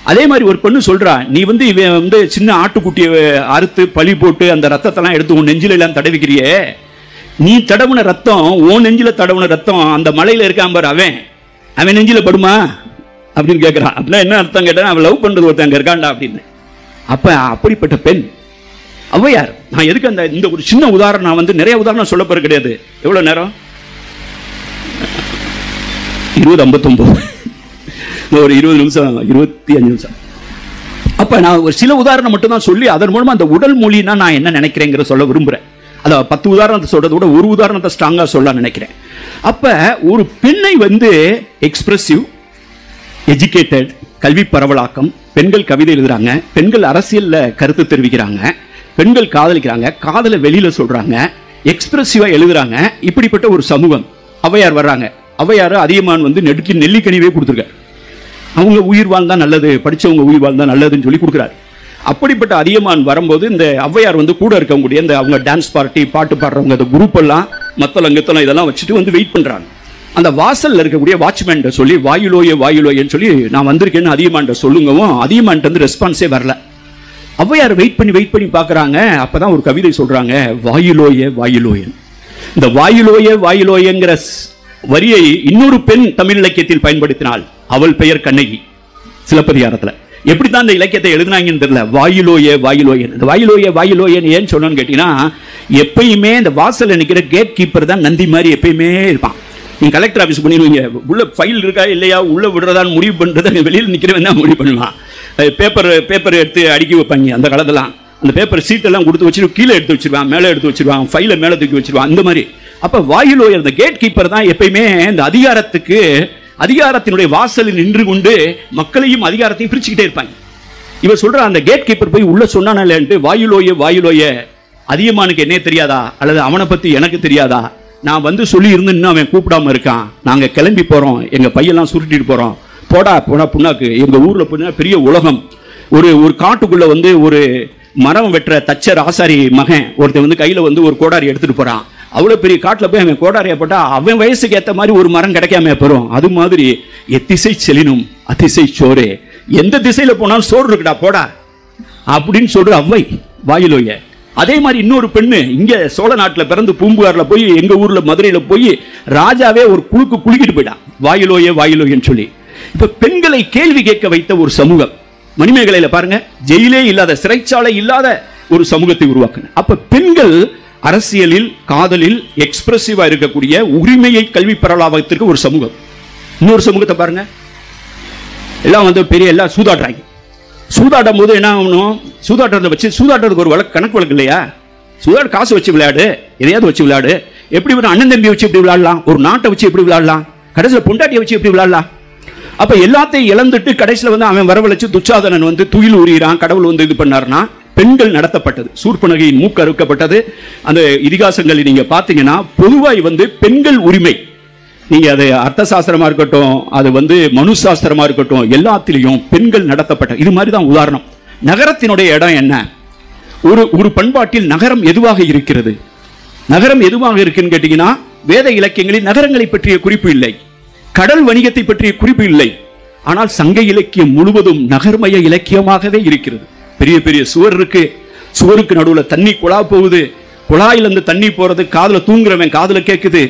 அதே மாதிரி ஒரு பொண்ணு சொல்றா, நீ இவன் சின்ன ஆட்டுக்குட்டியை அறுத்து பழி போட்டு அந்த ரத்தத்தெல்லாம் எடுத்து உன் நெஞ்சில எல்லாம் தடவிக்கிறியே, நீ தடவுன ரத்தம், உன் நெஞ்சில தடவுன ரத்தம் அந்த மலையில இருக்கான் பாரு, அவன் நெஞ்சில படுமா அப்படின்னு கேட்கிறான். அப்படின்னா என்ன அர்த்தம் கேட்டா, அவன் லவ் பண்றது ஒருத்தங்க இருக்காண்டா அப்படின்னு. அப்ப அப்படிப்பட்ட பெண் ஔவையார். நான் எதுக்கு இந்த ஒரு சின்ன உதாரணம், நான் நிறைய உதாரணம் சொல்ல போற கிடையாது. எவ்வளவு நேரம்? 20:59, ஒரு 20 நிமிஷம், 25 நிமிஷம். அப்ப நான் ஒரு சில உதாரணம் மட்டும் தான் சொல்லி அதன் மூலமா அந்த உடல் மொழினா நான் என்ன நினைக்கிறேங்கிற சொல்ல விரும்புறேன். அத 10 உதாரணத்தை சொல்றதை விட ஒரு உதாரணத்தை ஸ்ட்ராங்கா சொல்ல நினைக்கிறேன். அப்ப ஒரு பெண்ணை எக்ஸ்பிரசிவ், எஜுகேட்டட், கல்வி பரவலாக்கம், பெண்கள் கவிதை எழுதுறாங்க, பெண்கள் அரசியல்ல கருத்து தெரிவிக்கிறாங்க, பெண்கள் காதலிக்கிறாங்க, காதலை வெளியில சொல்றாங்க, எக்ஸ்பிரசிவா எழுதுறாங்க. இப்படிப்பட்ட ஒரு சமூகம். ஔவையார் வர்றாங்க. ஔவையார் அதியமான் நெடுக்கி நெல்லிக்கனிவே கொடுத்துருக்காரு. அவங்க உயிர் வாழ்ந்தா நல்லது, படிச்சவங்க உயிர் வாழ்ந்தா நல்லதுன்னு சொல்லி கொடுக்குறாரு. அப்படிப்பட்ட அதியமான் வரும்போது இந்த ஔவையார் கூட இருக்கக்கூடிய இந்த அவங்க டான்ஸ் பார்ட்டி, பாட்டு பாடுறவங்க, அந்த குரூப் எல்லாம் மத்தளம் கத்தளம் இதெல்லாம் வச்சுட்டு வெயிட் பண்றாங்க. அந்த வாசல்ல இருக்கக்கூடிய வாட்ச்மேன் சொல்லி வாயுலோயே வாயுலோயன்னு சொல்லி நான் வந்திருக்கேன்னு அதியமான் சொல்லுங்கவும் அதியமான் ரெஸ்பான்ஸே வரல. ஔவையார் வெயிட் பண்ணி பார்க்குறாங்க. அப்பதான் ஒரு கவிதை சொல்றாங்க, வாயுலோயே வாயுலோயன். இந்த வாயுலோயே வாயுலோயங்கிற வரியை இன்னொரு பெண் தமிழ் இலக்கியத்தில் பயன்படுத்தினாள். அவள் பெயர் கண்ணகி. சிலப்பதிகாரத்தில் எப்படித்தான் இந்த இலக்கியத்தை எழுதினாங்கன்னு தெரியல. வாயுலோயே வாயுலோயன். இந்த வாயுலோயே வாயுலோயன் ஏன்னு சொன்னு கேட்டீங்கன்னா, எப்பயுமே இந்த வாசல் நிற்கிற கேட் கீப்பர் தான் நந்தி மாதிரி எப்பயுமே இருப்பான். நீங்க கலெக்டர் ஆஃபீஸ் பண்ணிடுவீங்க, உள்ள ஃபைல் இருக்கா இல்லையா, உள்ள விடுறதான்னு முடிவு பண்றதை வெளியில் நிற்கிறவன் தான் முடிவு பண்ணுவான். பேப்பர் எடுத்து அடுக்கி வைப்பாங்க அந்த காலத்தெல்லாம். அந்த பேப்பர் சீட்டெல்லாம் கொடுத்து வச்சுட்டு கீழே எடுத்து வச்சிருவாங்க, மேலே எடுத்து வச்சிருவாங்க, ஃபைலை மேலே தூக்கி வச்சிருவாங்க, அந்த மாதிரி. அப்போ வாயிலோயர் அந்த கேட் கீப்பர் தான் எப்பயுமே இந்த அதிகாரத்தினுடைய வாசலில் நின்று கொண்டு மக்களையும் அதிகாரத்தையும் பிரிச்சுக்கிட்டே இருப்பாங்க. இவர் சொல்ற அந்த கேட் கீப்பர் போய் உள்ள சொன்னானேன்ட்டு, வாயிலோய அதிகமானுக்கு என்ன தெரியாதா, அல்லது அவனை பத்தி எனக்கு தெரியாதா, நான் வந்து சொல்லி இருந்து இன்னும் அவன் கூப்பிடாம இருக்கான், நாங்க கிளம்பி போறோம், எங்க பையெல்லாம் சுருட்டிட்டு போறோம், போடா புண்ணாக்கு, எங்க ஊர்ல பெரிய உலகம், ஒரு காட்டுக்குள்ள வந்து ஒரு மரம் வெட்டுற தச்சர் ஆசாரி மகன் ஒருத்தன் வந்து கையில வந்து ஒரு கோடாரி எடுத்துட்டு போறான், அவ்வளவு பெரிய காட்டுல போய் அவன் கோடாரியா போட்டா அவன் வயசுக்கு ஏற்ற மாதிரி ஒரு மரம் கிடைக்காம போறோம். அது மாதிரி எத்திசை செலினும் அதிசை சோரே, எந்த திசையில போனாலும் சோறு இருக்குடா போடா அப்படின்னு சொல்ற அவ்வை வாயிலோய. அதே மாதிரி இன்னொரு பெண்ணு இங்க சோழ நாட்டில் பிறந்து பூம்புகார்ல போய் எங்க ஊர்ல மதுரையில போய் ராஜாவே ஒரு குளிக்கிட்டு போயிட்டான், வாயிலோயன்னு சொல்லி. இப்ப பெண்களை கேள்வி கேட்க வைத்த ஒரு சமூகம் மணிமேகலையில பாருங்க, ஜெயிலே இல்லாத, சிறைச்சாலை இல்லாத ஒரு சமூகத்தை உருவாக்குன. அப்ப பெண்கள் அரசியலில், காதலில் எக்ஸ்பிரசிவா இருக்கக்கூடிய உரிமையை கல்வி பெறலாவதற்கு ஒரு சமூகம். இன்னொரு சமூகத்தை பாருங்க, எல்லாம் வந்து எல்லாம் சூதாடுறாங்க. சூதாடும் போது என்ன ஆகணும், சூதாட்டத்தை வச்சு சூதாட்டத்துக்கு ஒரு கணக்கு வழக்கு இல்லையா, சூதாட்ட காசு வச்சு விளையாடு, எதையாவது வச்சு விளையாடு, எப்படி ஒரு அண்ணன் தம்பி வச்சு எப்படி விளையாடலாம், ஒரு நாட்டை வச்சு எப்படி விளையாடலாம், கடைசியில் பொண்டாட்டியை வச்சு எப்படி விளையாடலாம். அப்ப எல்லாத்தையும் இழந்துட்டு கடைசியில் வந்து அவன் வரவழைச்சு துச்சாதனன் வந்து துயில் உரிகிறான், கடவுள் வந்து இது பண்ணார்னா பெண்கள் நடத்தப்பட்டது, சூர்பனகையின் மூக்கு அறுக்கப்பட்டது. அந்த இதிகாசங்களை நீங்க பாத்தீங்கன்னா பொதுவாய் வந்து பெண்கள் உரிமை, நீங்க அது அர்த்த சாஸ்திரமா இருக்கட்டும், அது வந்து மனு சாஸ்திரமா இருக்கட்டும், எல்லாத்திலையும் பெண்கள் நடத்தப்பட்ட. இது மாதிரி தான் உதாரணம். நகரத்தினுடைய இடம் என்ன, ஒரு பண்பாட்டில் நகரம் எதுவாக இருக்கிறது, நகரம் எதுவாக இருக்குன்னு கேட்டீங்கன்னா வேத இலக்கியங்களில் நகரங்களை பற்றிய குறிப்பு இல்லை, கடல் வணிகத்தை பற்றிய குறிப்பு இல்லை. ஆனால் சங்க இலக்கியம் முழுவதும் நகர்மய இலக்கியமாகவே இருக்கிறது. பெரிய பெரிய சுவர் இருக்கு, சுவருக்கு நடுவில் தண்ணி குழா போகுது, குழாயில் அந்த தண்ணி போறது காதுல தூங்குறவன் காதுல கேட்குது,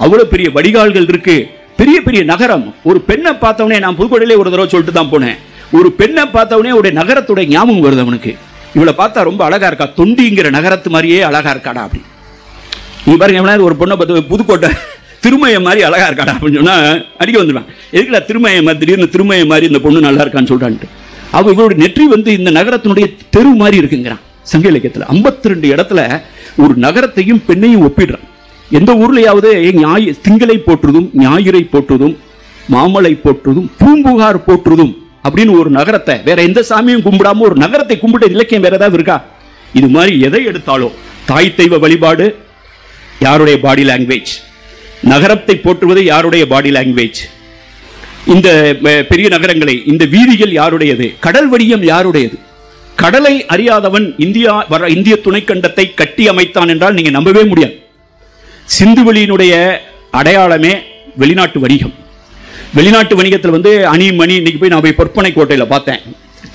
அவ்வளவு பெரிய வடிகால்கள் இருக்கு, பெரிய பெரிய நகரம். ஒரு பெண்ணை பார்த்தவனே, நான் புதுக்கோட்டையிலே ஒரு தடவை சொல்லிட்டு தான் போனேன், ஒரு பெண்ணை பார்த்தவனே உடைய நகரத்துடைய ஞாபகம் வருது அவனுக்கு. இவளை பார்த்தா ரொம்ப அழகா இருக்கா, தொண்டிங்கிற நகரத்து மாதிரியே அழகா இருக்காடா அப்படி. நீ பாருங்க, ஒரு பொண்ணை பார்த்து புதுக்கோட்டை திருமய மாதிரி அழகா இருக்காடா அப்படின்னு சொன்னா அடிக்க வந்துடுவான். எதுக்குடா திருமய மாதிரி, திடீர்னு திருமய மாதிரி இந்த பொண்ணு நல்லா இருக்கான்னு சொல்றான்ட்டு. அவ இவருடைய நெற்றி வந்து இந்த நகரத்தினுடைய தெரு மாதிரி இருக்குங்கிறான் சங்க இலக்கியத்தில். 52 இடத்துல ஒரு நகரத்தையும் பெண்ணையும் ஒப்பிடுறான். எந்த ஊர்லயாவது திங்களை போற்றுதும், ஞாயிறை போற்றுதும், மாமலை போற்றுதும், பூம்புகார் போற்றுதும் அப்படின்னு ஒரு நகரத்தை, வேற எந்த சாமியும் கும்பிடாம ஒரு நகரத்தை கும்பிட்ட இலக்கியம் வேற ஏதாவது இருக்கா? இது மாதிரி எதை எடுத்தாலும் தாய் தெய்வ வழிபாடு யாருடைய பாடி லாங்குவேஜ், நகரத்தை போற்றுவது யாருடைய பாடி லாங்குவேஜ், இந்த பெரிய நகரங்களை, இந்த வீதிகள் யாருடையது, கடல் வடியம் யாருடையது. கடலை அறியாதவன் இந்திய துணைக்கண்டத்தை கட்டி அமைத்தான் என்றால் நீங்க நம்பவே முடியாது. சிந்துவெளியினுடைய அடையாளமே வெளிநாட்டு வணிகம். வெளிநாட்டு வணிகத்தில் வந்து அணி மணி, இன்னைக்கு போய் நான் போய் பொற்பனை கோட்டையில் பார்த்தேன்,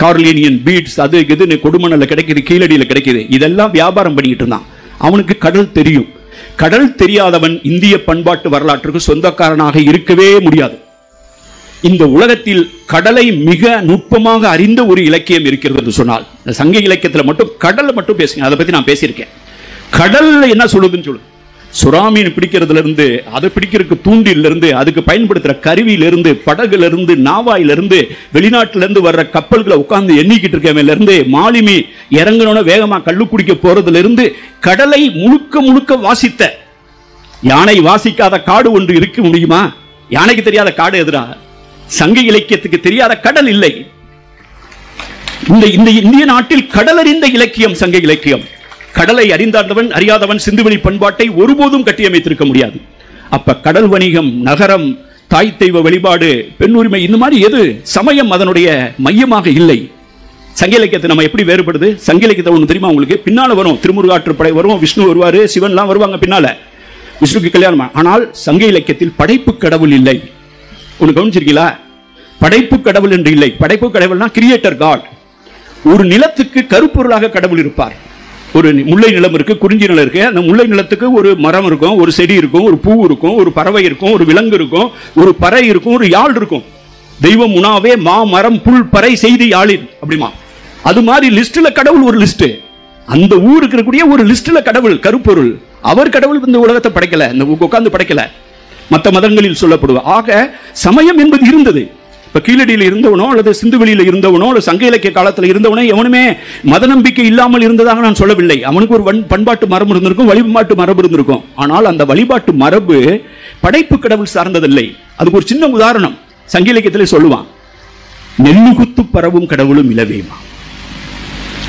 கார்லினியன் பீட்ஸ், அது இதுன்னு கொடுமணல்ல கிடைக்குது, கீழடியில் கிடைக்குது, இதெல்லாம் வியாபாரம் பண்ணிக்கிட்டு இருந்தான். அவனுக்கு கடல் தெரியும். கடல் தெரியாதவன் இந்திய பண்பாட்டு வரலாற்றுக்கு சொந்தக்காரனாக இருக்கவே முடியாது. இந்த உலகத்தில் கடலை மிக நுட்பமாக அறிந்த ஒரு இலக்கியம் இருக்கிறது என்று சொன்னால் சங்க இலக்கியத்தில் மட்டும் கடலை மட்டும் பேசுங்க. அதை பத்தி நான் பேசியிருக்கேன். கடல் என்ன சொல்லுதுன்னு சொல்லு, சுறாமீன் பிடிக்கிறதுல இருந்து, அதை பிடிக்கிறதுக்கு தூண்டில இருந்து, அதுக்கு பயன்படுத்துற கருவியில இருந்து, படகுல இருந்து, நாவாயில இருந்து, வெளிநாட்டில இருந்து வர்ற கப்பல்களை உட்கார்ந்து எண்ணிக்கிட்டு இருக்கவன்ல இருந்து, மாலுமி இறங்கணும்னா வேகமா கள்ளு குடிக்க போறதுல இருந்து, கடலை முழுக்க முழுக்க வாசித்த, யானை வாசிக்காத காடு ஒன்று இருக்க முடியுமா? யானைக்கு தெரியாத காடு எதிரா? சங்க இலக்கியத்துக்கு தெரியாத கடல் இல்லை. இந்த இந்திய நாட்டில் கடல் அறிந்த இலக்கியம் சங்க இலக்கியம். கடலை அறிந்தாதவன் அறியாதவன் சிந்துவெளி பண்பாட்டை ஒருபோதும் கட்டியமைத்திருக்க முடியாது. அப்ப கடல் வணிகம், நகரம், தாய் தெய்வ வழிபாடு, பெண் உரிமை, இந்த மாதிரி எது சமயம் அதனுடைய மையமாக இல்லை. சங்க இலக்கியத்தை நம்ம எப்படி வேறுபடுது? சங்க இலக்கியத்தை ஒன்று தெரியுமா உங்களுக்கு? பின்னால வரும் திருமுருகாற்றுப்படை வரும், விஷ்ணு வருவாரு, சிவன்லாம் வருவாங்க பின்னால, விஷ்ணுக்கு கல்யாணம். ஆனால் சங்க இலக்கியத்தில் படைப்பு கடவுள் இல்லை. ஒன்று கவனிச்சிருக்கீங்களா? படைப்பு கடவுள் என்று இல்லை. படைப்பு கடவுள்னா கிரியேட்டர் காட். ஒரு நிலத்துக்கு கருப்பொருளாக கடவுள் இருப்பார். ஒரு முல்லை நிலம் இருக்கு, குறிஞ்சி நிலம் இருக்கு. அந்த முல்லை நிலத்துக்கு ஒரு மரம் இருக்கும், ஒரு செடி இருக்கும், ஒரு பூ இருக்கும், ஒரு பறவை இருக்கும், ஒரு விலங்கு இருக்கும், ஒரு பறை இருக்கும், ஒரு யாழ் இருக்கும். தெய்வம் உணாவே மா மரம் புல் பறை செய்தி யாழின் அப்படிமா. அது மாதிரி லிஸ்ட்ல கடவுள் ஒரு லிஸ்ட். அந்த ஊருக்கு இருக்கக்கூடிய ஒரு லிஸ்ட்ல கடவுள் கருப்பொருள். அவர் கடவுள் இந்த உலகத்தை படைக்கல, இந்த உட்கார்ந்து படைக்கல. மற்ற மதங்களில் சொல்லப்படுவது. ஆக சமயம் என்பது இருந்தது. இப்ப கீழடியில் இருந்தவனோ அல்லது சிந்துவெளியில் இருந்தவனோ அல்லது சங்க இலக்கிய காலத்தில் இருந்தவனோ எவனுமே மத நம்பிக்கை இல்லாமல் இருந்ததாக நான் சொல்லவில்லை. அவனுக்கு ஒரு பண்பாட்டு மரபு இருந்திருக்கும், வழிபாட்டு மரபு இருந்திருக்கும். ஆனால் அந்த வழிபாட்டு மரபு படைப்பு கடவுள் சார்ந்ததில்லை. அதுக்கு ஒரு சின்ன உதாரணம் சங்க இலக்கியத்திலே சொல்லுவான், நெல்லுகுத்து பரவும் கடவுளும் இலவேமா.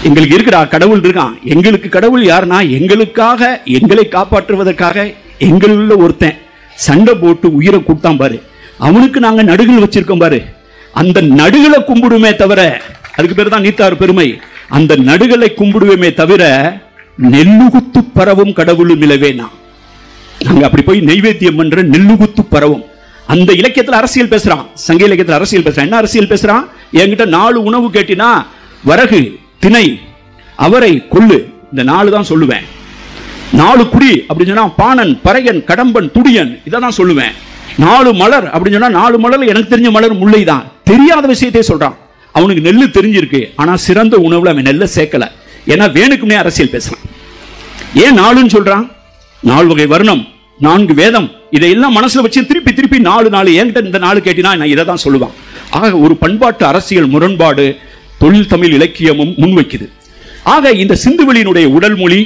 எங்களுக்கு இருக்கிற கடவுள் இருக்கான். எங்களுக்கு கடவுள் யாருன்னா, எங்களுக்காக எங்களை காப்பாற்றுவதற்காக எங்களுள்ள ஒருத்தன் சண்டை போட்டு உயிரை கூட்டான் பாரு, அவனுக்கு நாங்க நடுகள் வச்சிருக்கோம் பாரு, அந்த நடுகளை கும்பிடுமே தவிர, அதுக்கு பேர் தான் நீத்தார் பெருமை, அந்த நடுகளை கும்பிடுவேமே தவிர நெல்லுகுத்து பரவும் கடவுளும் இலவேனா. நாங்க அப்படி போய் நெய்வேத்தியம் பண்ற நெல்லுகுத்து பரவும். அந்த இலக்கியத்தில் அரசியல் பேசுறான், சங்க இலக்கியத்தில் அரசியல் பேசுறான். என்ன அரசியல் பேசுறான்? என்கிட்ட 4 உணவு கேட்டினா வரகு, திணை, அவரை, கொள்ளு, இந்த 4 தான் சொல்லுவேன். 4 குடி அப்படின்னு சொன்னா பாணன், பறையன், கடம்பன், துடியன், இதை தான் சொல்லுவேன். 4 மலர் அப்படின்னு சொன்னா 4 மலர் எனக்கு தெரிஞ்ச மலர் முல்லை தான். தெரியாத விஷயத்தை சொல்றான். அவனுக்கு நெல்லு தெரிஞ்சிருக்கு, ஆனா சிறந்த உணவுல அவன் நெல்லை சேர்க்கல. ஏன்னா வேணுக்குமே அரசியல் பேசுறான். ஏன் 4ன்னு சொல்றான்? 4 வகை வர்ணம், 4 வேதம், இதையெல்லாம் மனசுல வச்சு திருப்பி திருப்பி 4 என்கிட்ட இந்த 4 கேட்டினா நான் இதை தான் சொல்லுவான். ஆக ஒரு பண்பாட்டு அரசியல் முரண்பாடு தொழில் தமிழ் இலக்கியமும் முன்வைக்குது. ஆக இந்த சிந்துவெளியினுடைய உடல் மொழி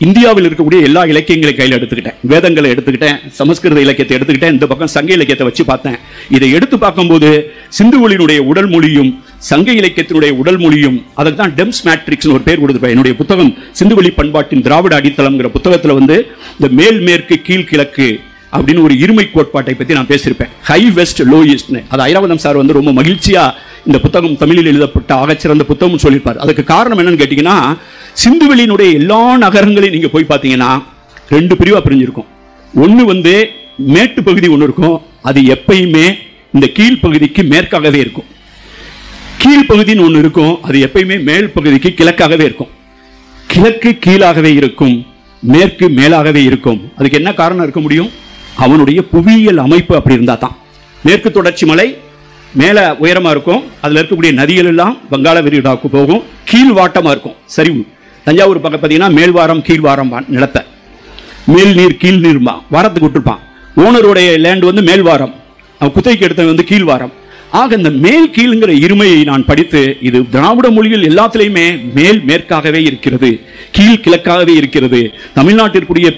இந்தியாவில் இருக்கக்கூடிய எல்லா இலக்கியங்களை கையில் எடுத்துக்கிட்டேன், வேதங்களை எடுத்துக்கிட்டேன், சமஸ்கிருத இலக்கியத்தை எடுத்துக்கிட்டேன், இந்த பக்கம் சங்க இலக்கியத்தை வச்சு பார்த்தேன். இதை எடுத்து பார்க்கும்போது சிந்துவெளியினுடைய உடல் மொழியும் சங்க இலக்கியத்தினுடைய உடல் மொழியும், அதுக்கு தான் டெம்ஸ் மேட்ரிக்ஸ் ஒரு பேர் கொடுத்துருப்பேன். என்னுடைய புத்தகம் சிந்துவெளி பண்பாட்டின் திராவிட அடித்தளம்ங்கிற புத்தகத்தில் வந்து இந்த மேல் மேற்கு கீழ் கிழக்கு அப்படின்னு ஒரு இருமை கோட்பாட்டை பற்றி நான் பேசியிருப்பேன். ஹை வெஸ்ட் லோ ஈஸ்ட்னு. அது ஐராவதம் சார் வந்து ரொம்ப மகிழ்ச்சியா இந்த புத்தகம் தமிழில் எழுதப்பட்ட ஆகச்சிறந்த புத்தகம் சொல்லியிருப்பார். அதுக்கு காரணம் என்னன்னு கேட்டீங்கன்னா, சிந்துவெளியினுடைய எல்லா நகரங்களையும் நீங்க போய் பார்த்தீங்கன்னா 2 பிரிவா பிரிஞ்சிருக்கும். ஒன்று வந்து மேட்டு பகுதி ஒன்று இருக்கும், அது எப்பயுமே இந்த கீழ்ப்பகுதிக்கு மேற்காகவே இருக்கும். கீழ்ப்பகுதின்னு ஒன்று இருக்கும், அது எப்பயுமே மேல் பகுதிக்கு கிழக்காகவே இருக்கும். கிழக்கு கீழாகவே இருக்கும், மேற்கு மேலாகவே இருக்கும். அதுக்கு என்ன காரணம் இருக்க முடியும்? அவனுடைய புவியியல் அமைப்பு அப்படி இருந்தா தான். மேற்கு தொடர்ச்சி மலை மேல உயரமா இருக்கும், அதுல இருக்கக்கூடிய நதிகள் எல்லாம் வங்காள விரிகுடாவுக்கு போகும், கீழ் வாட்டமா இருக்கும், சரிவு. தஞ்சாவூர் பக்கம் பார்த்தீங்கன்னா மேல்வாரம் கீழ்வாரம் நிலத்தை மேல் நீர் கீழ் நீர் வாரத்துக்கு விட்டுருப்பான். ஓனருடைய லேண்ட் வந்து மேல்வாரம், அவன் குத்தகைக்கு எடுத்தவன் வந்து கீழ்வாரம். ஆக இந்த மேல் கீழ்ங்கிற இருமையை நான் படித்து, இது திராவிட மொழியில் எல்லாத்திலையுமே மேல் மேற்காகவே இருக்கிறது, கீழ் கிழக்காகவே இருக்கிறது. தமிழ்நாட்டிற்குரிய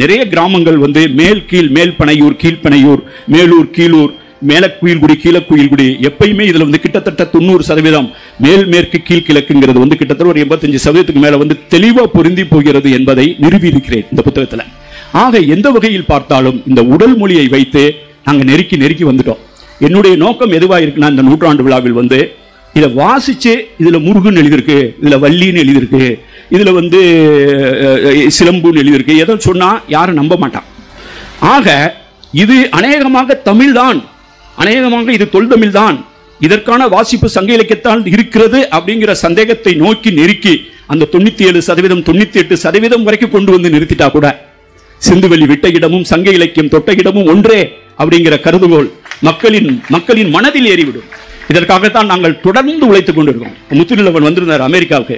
நிறைய கிராமங்கள் வந்து மேல் கீழ், மேல் பனையூர், கீழ் பனையூர், மேலூர், கீழூர், மேல குயில்குடி, கீழ குயில்குடி, எப்பயுமே இதுல வந்து கிட்டத்தட்ட 90% மேல் மேற்கு கீழ் கிழக்குங்கிறது வந்து கிட்டத்தட்ட ஒரு 85% மேல வந்து தெளிவா பொருந்தி போகிறது என்பதை நிறுவி இருக்கிறேன் இந்த புத்தகத்துல. ஆக எந்த வகையில் பார்த்தாலும் இந்த உடல் மொழியை வைத்து நாங்க நெருக்கி நெருக்கி வந்துட்டோம். என்னுடைய நோக்கம் எதுவா இருக்குன்னா, இந்த 100ஆண்டு விழாவில் வந்து இதை வாசிச்சு, இதுல முருகன் எழுதியிருக்கு, இதுல வள்ளின்னு எழுதியிருக்கு, இதுல வந்து சிலம்புன்னு எழுதியிருக்கு, எதோ சொன்னா யாரும் நம்ப மாட்டான். ஆக இது அநேகமாக தமிழ்தான், அநேகமாக இது தொல்தமிழ் தான், இதற்கான வாசிப்பு சங்க இலக்கியத்தால் இருக்கிறது அப்படிங்கிற சந்தேகத்தை நோக்கி நெருக்கி அந்த 97%, 98% வரைக்கும் கொண்டு வந்து நிறுத்திட்டா கூட சிந்துவெளி விட்ட இடமும் சங்க இலக்கியம் தொட்ட இடமும் ஒன்றே அப்படிங்கிற கருதுகோள் மக்களின் மனதில் ஏறிவிடும். இதற்காகத்தான் நாங்கள் தொடர்ந்து உழைத்துக் கொண்டிருக்கோம். முத்துநிலவன் வந்திருந்தார் அமெரிக்காவுக்கு.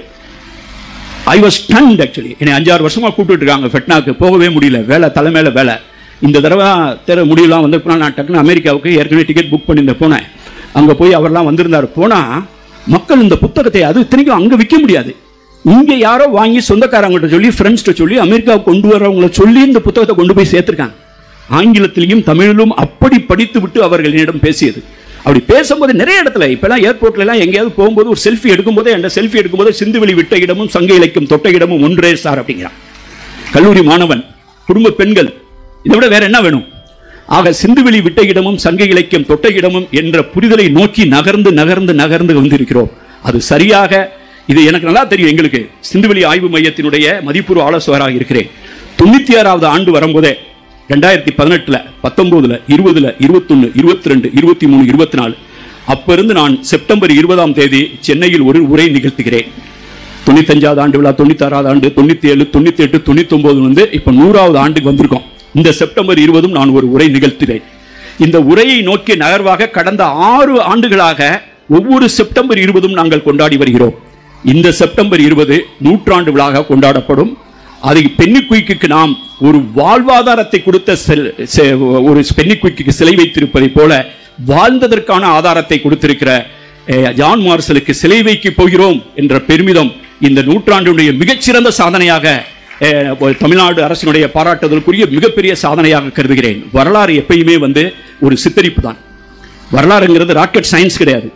I was stunt actually. என்னை 5-6 வருஷமா கூப்பிட்டு இருக்காங்க ஃபெட்னாக்கு, போகவே முடியல, வேலை தலைமையில வேலை. இந்த தடவை முடியலாம் வந்து நான் டக்குன்னு அமெரிக்காவுக்கு ஏற்கனவே டிக்கெட் புக் பண்ணி போனேன். அங்கே போய் அவர்லாம் வந்திருந்தார். போனால் மக்கள் இந்த புத்தகத்தை, அது இத்தனைக்கும் அங்கே விற்க முடியாது, இங்கே யாரோ வாங்கி சொந்தக்காரங்கிட்ட சொல்லி, ஃப்ரெண்ட்ஸ்கிட்ட சொல்லி, அமெரிக்காவுக்கு கொண்டு வரவங்களை சொல்லி இந்த புத்தகத்தை கொண்டு போய் சேர்த்துருக்காங்க. ஆங்கிலத்திலையும் தமிழிலும் அப்படி படித்து விட்டு அவர்கள் என்னிடம் பேசியது. அப்படி பேசும்போது நிறைய இடத்துல, இப்பெல்லாம் ஏர்போர்ட்ல எல்லாம் எங்கேயாவது போகும்போது ஒரு செல்ஃபி எடுக்கும்போது, என் செல்ஃபி எடுக்கும்போது சிந்துவெளி விட்ட இடமும் சங்க இலக்கியம் தொட்ட இடமும் ஒன்றே சார் அப்படிங்கிறான். கல்லூரி மாணவன், குடும்ப பெண்கள், இதை விட வேற என்ன வேணும்? ஆக சிந்துவெளி விட்ட இடமும் சங்க இலக்கியம் தொட்ட இடமும் என்ற புரிதலை நோக்கி நகர்ந்து நகர்ந்து நகர்ந்து வந்திருக்கிறோம். அது சரியாக, இது எனக்கு நல்லா தெரியும். எங்களுக்கு சிந்துவெளி ஆய்வு மையத்தினுடைய மதிப்பூர்வ ஆலோசகராக இருக்கிறேன். 96வது ஆண்டு வரும்போதே 2018, 19, 20, 21, 22, 23, 24 அப்ப இருந்து நான் செப்டம்பர் 20ஆம் தேதி சென்னையில் ஒரு உரை நிகழ்த்துகிறேன். 95வது ஆண்டு விழா, 96வது ஆண்டு, 97, 98, 99 வந்து இப்ப 100வது ஆண்டுக்கு வந்திருக்கோம். இந்த செப்டம்பர் 20 நான் ஒரு உரை நிகழ்த்துகிறேன். இந்த உரையை நோக்கிய நகர்வாக கடந்த 6 ஆண்டுகளாக ஒவ்வொரு செப்டம்பர் 20 நாங்கள் கொண்டாடி வருகிறோம். இந்த செப்டம்பர் 20 100ஆண்டு விழாக கொண்டாடப்படும். அதை பென்னிக்குயிக்கு நாம் ஒரு வாழ்வாதாரத்தை கொடுத்த ஒரு பென்னிக்குயிக்கு சிலை வைத்திருப்பதை போல வாழ்ந்ததற்கான ஆதாரத்தை கொடுத்திருக்கிற ஜான் மார்சலுக்கு சிலை வைக்க போகிறோம் என்ற பெருமிதம் இந்த நூற்றாண்டுடைய மிகச்சிறந்த சாதனையாக தமிழ்நாடு அரசினுடைய பாராட்டுதலுக்குரிய மிகப்பெரிய சாதனையாக கருதுகிறேன். வரலாறு எப்பயுமே ஒரு சித்தரிப்பு தான். வரலாறுங்கிறது ராக்கெட் சயின்ஸ் கிடையாது.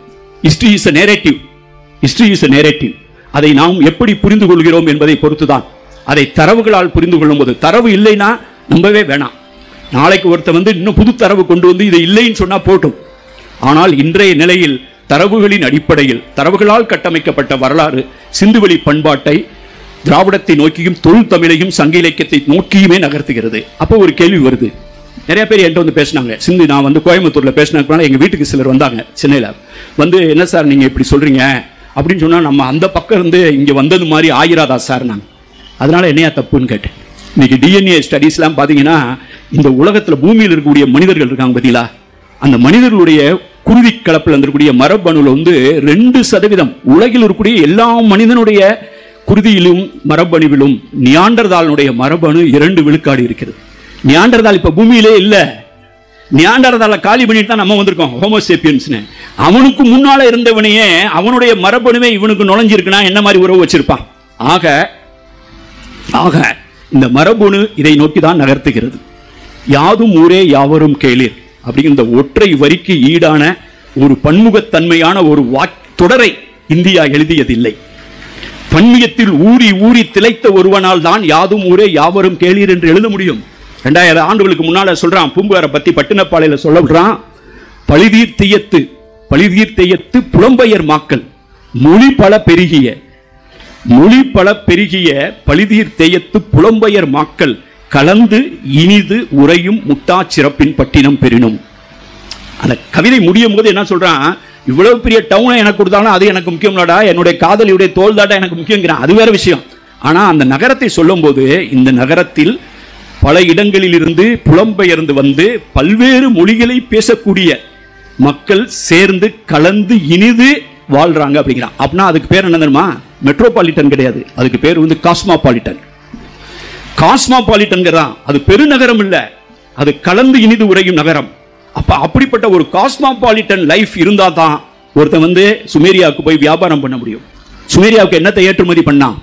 History is a narrative. History is a narrative. அதை நாம் எப்படி புரிந்து கொள்கிறோம் என்பதை பொறுத்துதான். அதை தரவுகளால் புரிந்து கொள்ளும் போது, தரவு இல்லைன்னா நம்பவே வேணாம். நாளைக்கு ஒருத்தர் இன்னும் புது தரவு கொண்டு வந்து இதை இல்லைன்னு சொன்னா போட்டும். ஆனால் இன்றைய நிலையில் தரவுகளின் அடிப்படையில் தரவுகளால் கட்டமைக்கப்பட்ட வரலாறு சிந்துவெளி பண்பாட்டை திராவிடத்தை நோக்கியும் தொழில் தமிழையும் சங்க இலக்கியத்தை நோக்கியுமே நகர்த்துகிறது. அப்போ ஒரு கேள்வி வருது. நிறைய பேர் என்கிட்ட பேசினாங்க. சிந்து நான் கோயம்புத்தூர்ல பேசினாங்க. எங்க வீட்டுக்கு சிலர் வந்தாங்க சென்னையில. என்ன சார் நீங்க இப்படி சொல்றீங்க அப்படின்னு சொன்னா, நம்ம அந்த பக்கம் இருந்து இங்க வந்தது மாதிரி ஆயிராதா சார் நான். அதனால என்னையா தப்புன்னு கேட்டேன். இன்னைக்கு டிஎன்ஏ ஸ்டடிஸ்லாம் பாத்தீங்கன்னா, இந்த உலகத்துல பூமியில் இருக்கக்கூடிய மனிதர்கள் இருக்காங்க பார்த்தீங்களா, அந்த மனிதர்களுடைய குருதி கலப்பில் இருக்கக்கூடிய மரபணுல 2% உலகில் இருக்கக்கூடிய எல்லா மனிதனுடைய குருதியிலும் மரபணுவிலும் நியாண்டர்தாலுடைய மரபணு 2 விழுக்காடு இருக்கிறது. நியாண்டர்தால் இப்ப பூமியிலே இல்ல. நியாண்டர்தால காலி பண்ணிட்டு தான் நம்ம வந்திருக்கோம் ஹோமோசேப்பியன்ஸ்னு. அவனுக்கு முன்னால இருந்தவனையே அவனுடைய மரபணுவே இவனுக்கு நுழைஞ்சிருக்குன்னா என்ன மாதிரி உறவு வச்சிருப்பான்? ஆக இந்த மரபணு இதை நோக்கி தான் நகர்த்துகிறது. யாதும் ஊரே யாவரும் கேளீர் அப்படிங்கிற இந்த ஒற்றை வரிக்கு ஈடான ஒரு பன்முகத்தன்மையான ஒரு தொடரை இந்தியா எழுதியதில்லை. பன்மியத்தில் ஊறி ஊறி திளைத்த ஒருவனால் தான் யாதும் ஊரே யாவரும் கேளீர் என்று எழுத முடியும். 2000 ஆண்டுகளுக்கு முன்னால சொல்றான். பூம்புகாரை பத்தி பட்டினப்பாளையில சொல்றான். பழிதீர் தெய்யத்து புலம்பெயர் மாக்கள் மொழி பல பெருகிய பழிதீர் தெய்யத்து புலம்பெயர் மாக்கள் கலந்து இனிது உரையும் முட்டா சிறப்பின் பட்டினம் பெறினும். அந்த கவிதை முடியும் போது என்ன சொல்றான், இவ்வளவு பெரிய டவுனை எனக்கு கொடுத்தாலும் அது எனக்கு முக்கியம்லடா, என்னுடைய காதலியுடைய தோல் தாட்டா எனக்கு முக்கியங்கிறான். அது வேற விஷயம். ஆனா அந்த நகரத்தை சொல்லும் போது, இந்த நகரத்தில் பல இடங்களில் இருந்து புலம்பெயர்ந்து பல்வேறு மொழிகளை பேசக்கூடிய மக்கள் சேர்ந்து கலந்து இனிது வாழ்றாங்க அப்படிங்கிறான். அப்படின்னா அதுக்கு பேர் என்ன தெரியுமா? மெட்ரோபாலிட்டன் கிடையாது. அதுக்கு பேர் காஸ்மாபாலிட்டன். காஸ்மாபாலிட்டன் அது பெருநகரம் இல்ல, அது கலந்து இனிது உரையும் நகரம். அப்ப அப்படிப்பட்ட ஒரு காஸ்மாபாலிட்டன் லைஃப் இருந்தா தான் ஒருத்தன் சுமேரியாவுக்கு போய் வியாபாரம் பண்ண முடியும். சுமேரியாவுக்கு என்னத்தை ஏற்றுமதி பண்ணான்?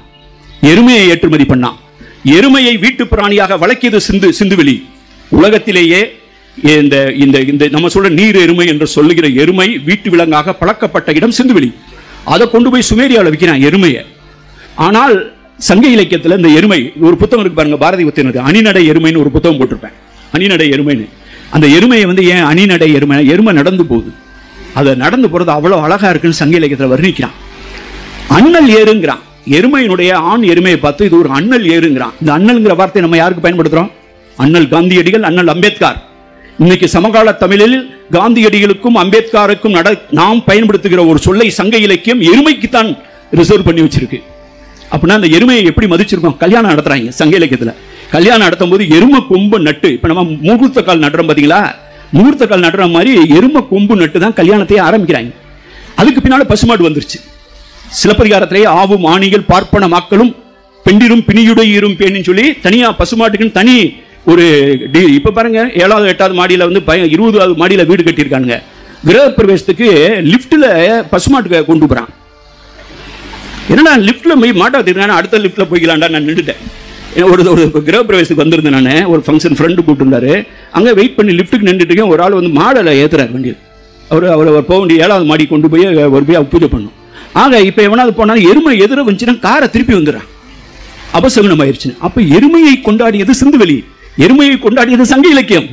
எருமையை ஏற்றுமதி பண்ணான். எருமையை வீட்டு பிராணியாக வளர்க்கியது சிந்துவெளி. உலகத்திலேயே இந்த நம்ம சொல்ற நீர் எருமை என்று சொல்லுகிற எருமை வீட்டு விலங்காக பழக்கப்பட்ட இடம் சிந்துவெளி. அதை கொண்டு போய் சுமேரியாவில் விற்கிறான் எருமையை. ஆனால் சங்க இலக்கியத்தில் இந்த எருமை ஒரு புத்தகம் இருக்கு பாருங்க, பாரதி புத்தகம் அணிநடை எருமைன்னு ஒரு புத்தகம் போட்டிருப்பேன். அணிநடை எருமைன்னு. அந்த எருமையை ஏன் அணிநடை எருமை நடந்து போகுது, அதை நடந்து போறது அவ்வளவு அழகா இருக்குன்னு சங்க இலக்கியத்தில் வர்ணிக்கிறான். அண்ணல் ஏறுங்கிறான். எருமையினுடைய ஆண் எருமையை பார்த்து இது ஒரு அண்ணல் ஏறுங்கிறான். இந்த அண்ணல்ங்கிற வார்த்தை நம்ம யாருக்கு பயன்படுத்துறோம்? அண்ணல் காந்தியடிகள், அண்ணல் அம்பேத்கர். இன்னைக்கு சமகால தமிழில் காந்தியடிகளுக்கும் அம்பேத்கருக்கும் நாம் பயன்படுத்துகிற ஒரு சொல்லை சங்க இலக்கியம் எருமைக்குத்தான் ரிசர்வ் பண்ணி வச்சிருக்கு. அப்படின்னா அந்த எருமையை எப்படி மதிச்சிருக்கோம்? கல்யாணம் நடத்துறாங்க சங்க இலக்கியத்தில். கல்யாணம் நடத்தும் போது எருமை கொம்பு நட்டு, இப்ப நம்ம முகூர்த்த கால் நடுறோம் பாத்தீங்களா, முகூர்த்த கால் நடுற மாதிரி எருமை கொம்பு நட்டு தான் கல்யாணத்தையே ஆரம்பிக்கிறாங்க. அதுக்கு பின்னால பசுமாடு வந்துருச்சு. சிலப்பதிகாரத்திலேயே ஆவும் ஆணிகள் பார்ப்பன மாக்களும் பெண்டிரும் பிணியுடையீரும் பேன்னு சொல்லி தனியா பசுமாட்டுக்குன்னு தனி ஒரு இப்ப பாருங்க 7வது 8வது மாடியில 20வது மாடியில வீடு கட்டியிருக்காங்க. கிரக பிரவேசத்துக்கு லிப்ட்ல பசுமாட்டுக்கு கொண்டு போறான். என்னடா லிப்ட்ல போய் மாட்டாத்திருக்கான, அடுத்த லிப்ட்ல போய்க்கலாம்டா நான் நின்றுட்டேன். ஒரு கிரக பிரவேசத்துக்கு வந்திருந்தேன் நான். ஒரு ஃபங்க்ஷன் ஃப்ரெண்டு கூப்பிட்டுருந்தாரு. அங்கே வெயிட் பண்ணி லிஃப்ட்டுக்கு நின்றுட்டு இருக்கேன். ஒரு ஆள் மாடலை ஏற்றுறாரு வண்டியில். அவர் போக வேண்டிய 7வது மாடி கொண்டு போய் ஒரு போய் பூஜை பண்ணும். ஆக இப்போ எவனாவது போனாலும் எருமை எதிர வந்துச்சுன்னா காரை திருப்பி வந்துடுறான். அபசகுனம் ஆயிடுச்சுன்னு. அப்போ எருமையை கொண்டாடியது சிந்துவெளி, எருமையை கொண்டாடியது சங்க இலக்கியம்.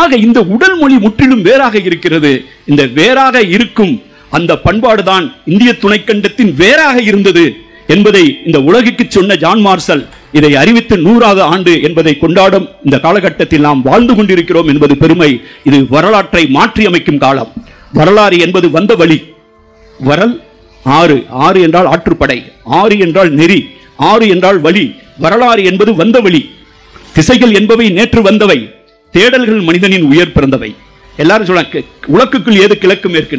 ஆக இந்த உடல் மொழி முற்றிலும் வேறாக இருக்கிறது. இந்த வேறாக இருக்கும் அந்த பண்பாடு தான் இந்திய துணைக்கண்டத்தின் வேறாக இருந்தது என்பதை இந்த உலகுக்கு சொன்ன ஜான் மார்சல் இதை அறிவித்து 100வது ஆண்டு என்பதை கொண்டாடும் இந்த காலகட்டத்தில் நாம் வாழ்ந்து கொண்டிருக்கிறோம் என்பது பெருமை. இது வரலாற்றை மாற்றி அமைக்கும் காலம். வரலாறு என்பது வந்த வழி. வரல் ஆறு, ஆறு என்றால் ஆற்றுப்படை, ஆறு என்றால் நெறி, ஆறு என்றால் வழி. வரலாறு என்பது வந்த வழி. திசைகள் என்பவை நேற்று வந்தவை, தேடல்கள் மனிதனின் உயர் பிறந்தவை. எல்லாரும் சொல்றாங்க உலக்குக்குள் ஏது கிழக்கு மேற்கு.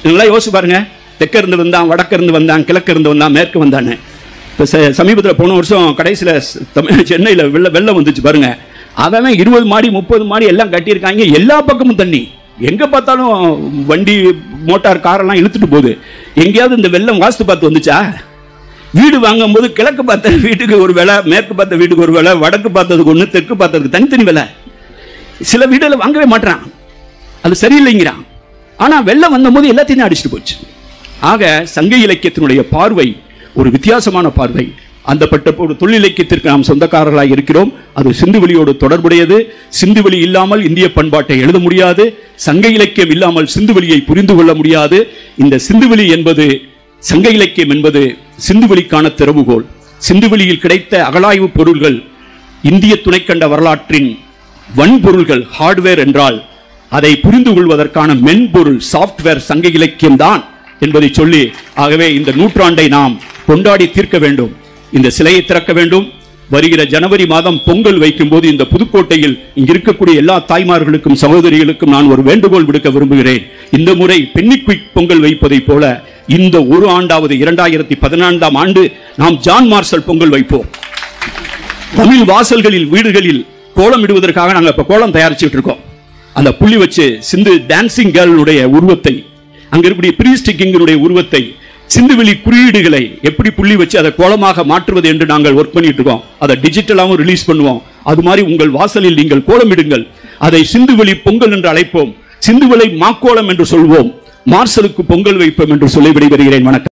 இதெல்லாம் யோசிச்சு பாருங்க. தெற்க இருந்து வந்தான், வடக்க இருந்து வந்தான், கிழக்கு இருந்து வந்தான், மேற்கு வந்தான்னு. இப்போ சமீபத்தில் போன வருஷம் கடைசியில் சென்னையில் வெள்ளம் வந்துச்சு பாருங்க. அவன் 20 மாடி 30 மாடி எல்லாம் கட்டியிருக்காங்க. எல்லா பக்கமும் தண்ணி, எங்க பார்த்தாலும் வண்டி மோட்டார் காரெல்லாம் இழுத்துட்டு போகுது. எங்கேயாவது இந்த வெள்ளம் வாஸ்து பார்த்து வந்துச்சா? வீடு வாங்கும் போது கிழக்கு பார்த்த வீட்டுக்கு ஒரு விலை, மேற்கு பார்த்த வீட்டுக்கு ஒரு விலை, வடக்கு பார்த்ததுக்கு ஒன்று, தெற்கு பார்த்ததுக்கு தனித்தனி விலை. சில வீடுல வாங்கவே மாட்டான், அது சரியில்லைங்கிறான். ஆனா வெள்ளம் வந்த போது எல்லாத்தையும் அடிச்சுட்டு போச்சு. ஆக சங்க இலக்கியத்தினுடைய பார்வை ஒரு வித்தியாசமான பார்வை. அந்த பட்ட ஒரு தொழில் இலக்கியத்திற்கு நாம் சொந்தக்காரர்களாக இருக்கிறோம். அது சிந்துவெளியோடு தொடர்புடையது. சிந்துவெளி இல்லாமல் இந்திய பண்பாட்டை எழுத முடியாது. சங்க இலக்கியம் இல்லாமல் சிந்துவெளியை புரிந்து கொள்ள முடியாது. இந்த சிந்துவெளி என்பது, சங்க இலக்கியம் என்பது சிந்துவெளிக்கான திறவுகோல். சிந்துவெளியில் கிடைத்த அகழாய்வு பொருள்கள் இந்திய துணைக்கண்ட வரலாற்றின் வன்பொருள்கள், ஹார்ட்வேர் என்றால் அதை புரிந்து கொள்வதற்கான மென்பொருள், சாப்ட்வேர் சங்க இலக்கியம் தான் என்பதை சொல்லி, ஆகவே இந்த நூற்றாண்டை நாம் கொண்டாடி தீர்க்க வேண்டும். இந்த சிலையை திறக்க வேண்டும். வருகிற ஜனவரி மாதம் பொங்கல் வைக்கும் போது இந்த புதுக்கோட்டையில் இங்க இருக்கக்கூடிய எல்லா தாய்மார்களுக்கும் சகோதரிகளுக்கும் நான் ஒரு வேண்டுகோள் விடுக்க விரும்புகிறேன். இந்த முறை பென்னிக்விக் பொங்கல் வைப்பதை போல இந்த ஒரு ஆண்டாவது 2014ஆம் ஆண்டு நாம் ஜான் மார்ஷல் பொங்கல் வைப்போம். தமிழ் வாசல்களில் வீடுகளில் கோலம் இடுவதற்காக நாங்கள் இப்ப கோலம் தயாரிச்சுட்டு இருக்கோம். அந்த புள்ளி வச்சு சிந்து டான்சிங் கேர்ளுடைய உருவத்தை, அங்க இருக்கக்கூடிய பிரீஸ்ட் கிங்கினுடைய உருவத்தை, சிந்துவெளி குறியீடுகளை எப்படி புள்ளி வச்சு அதை கோலமாக மாற்றுவது என்று நாங்கள் ஒர்க் பண்ணிட்டு இருக்கோம். அதை டிஜிட்டலாகவும் ரிலீஸ் பண்ணுவோம். அது மாதிரி உங்கள் வாசலில் நீங்கள் கோலமிடுங்கள். அதை சிந்துவெளி பொங்கல் என்று அழைப்போம். சிந்துவெளி மாக்கோலம் என்று சொல்வோம். மார்ஷலுக்கு பொங்கல் வைப்போம் என்று சொல்லி விடைபெறுகிறேன். வணக்கம்.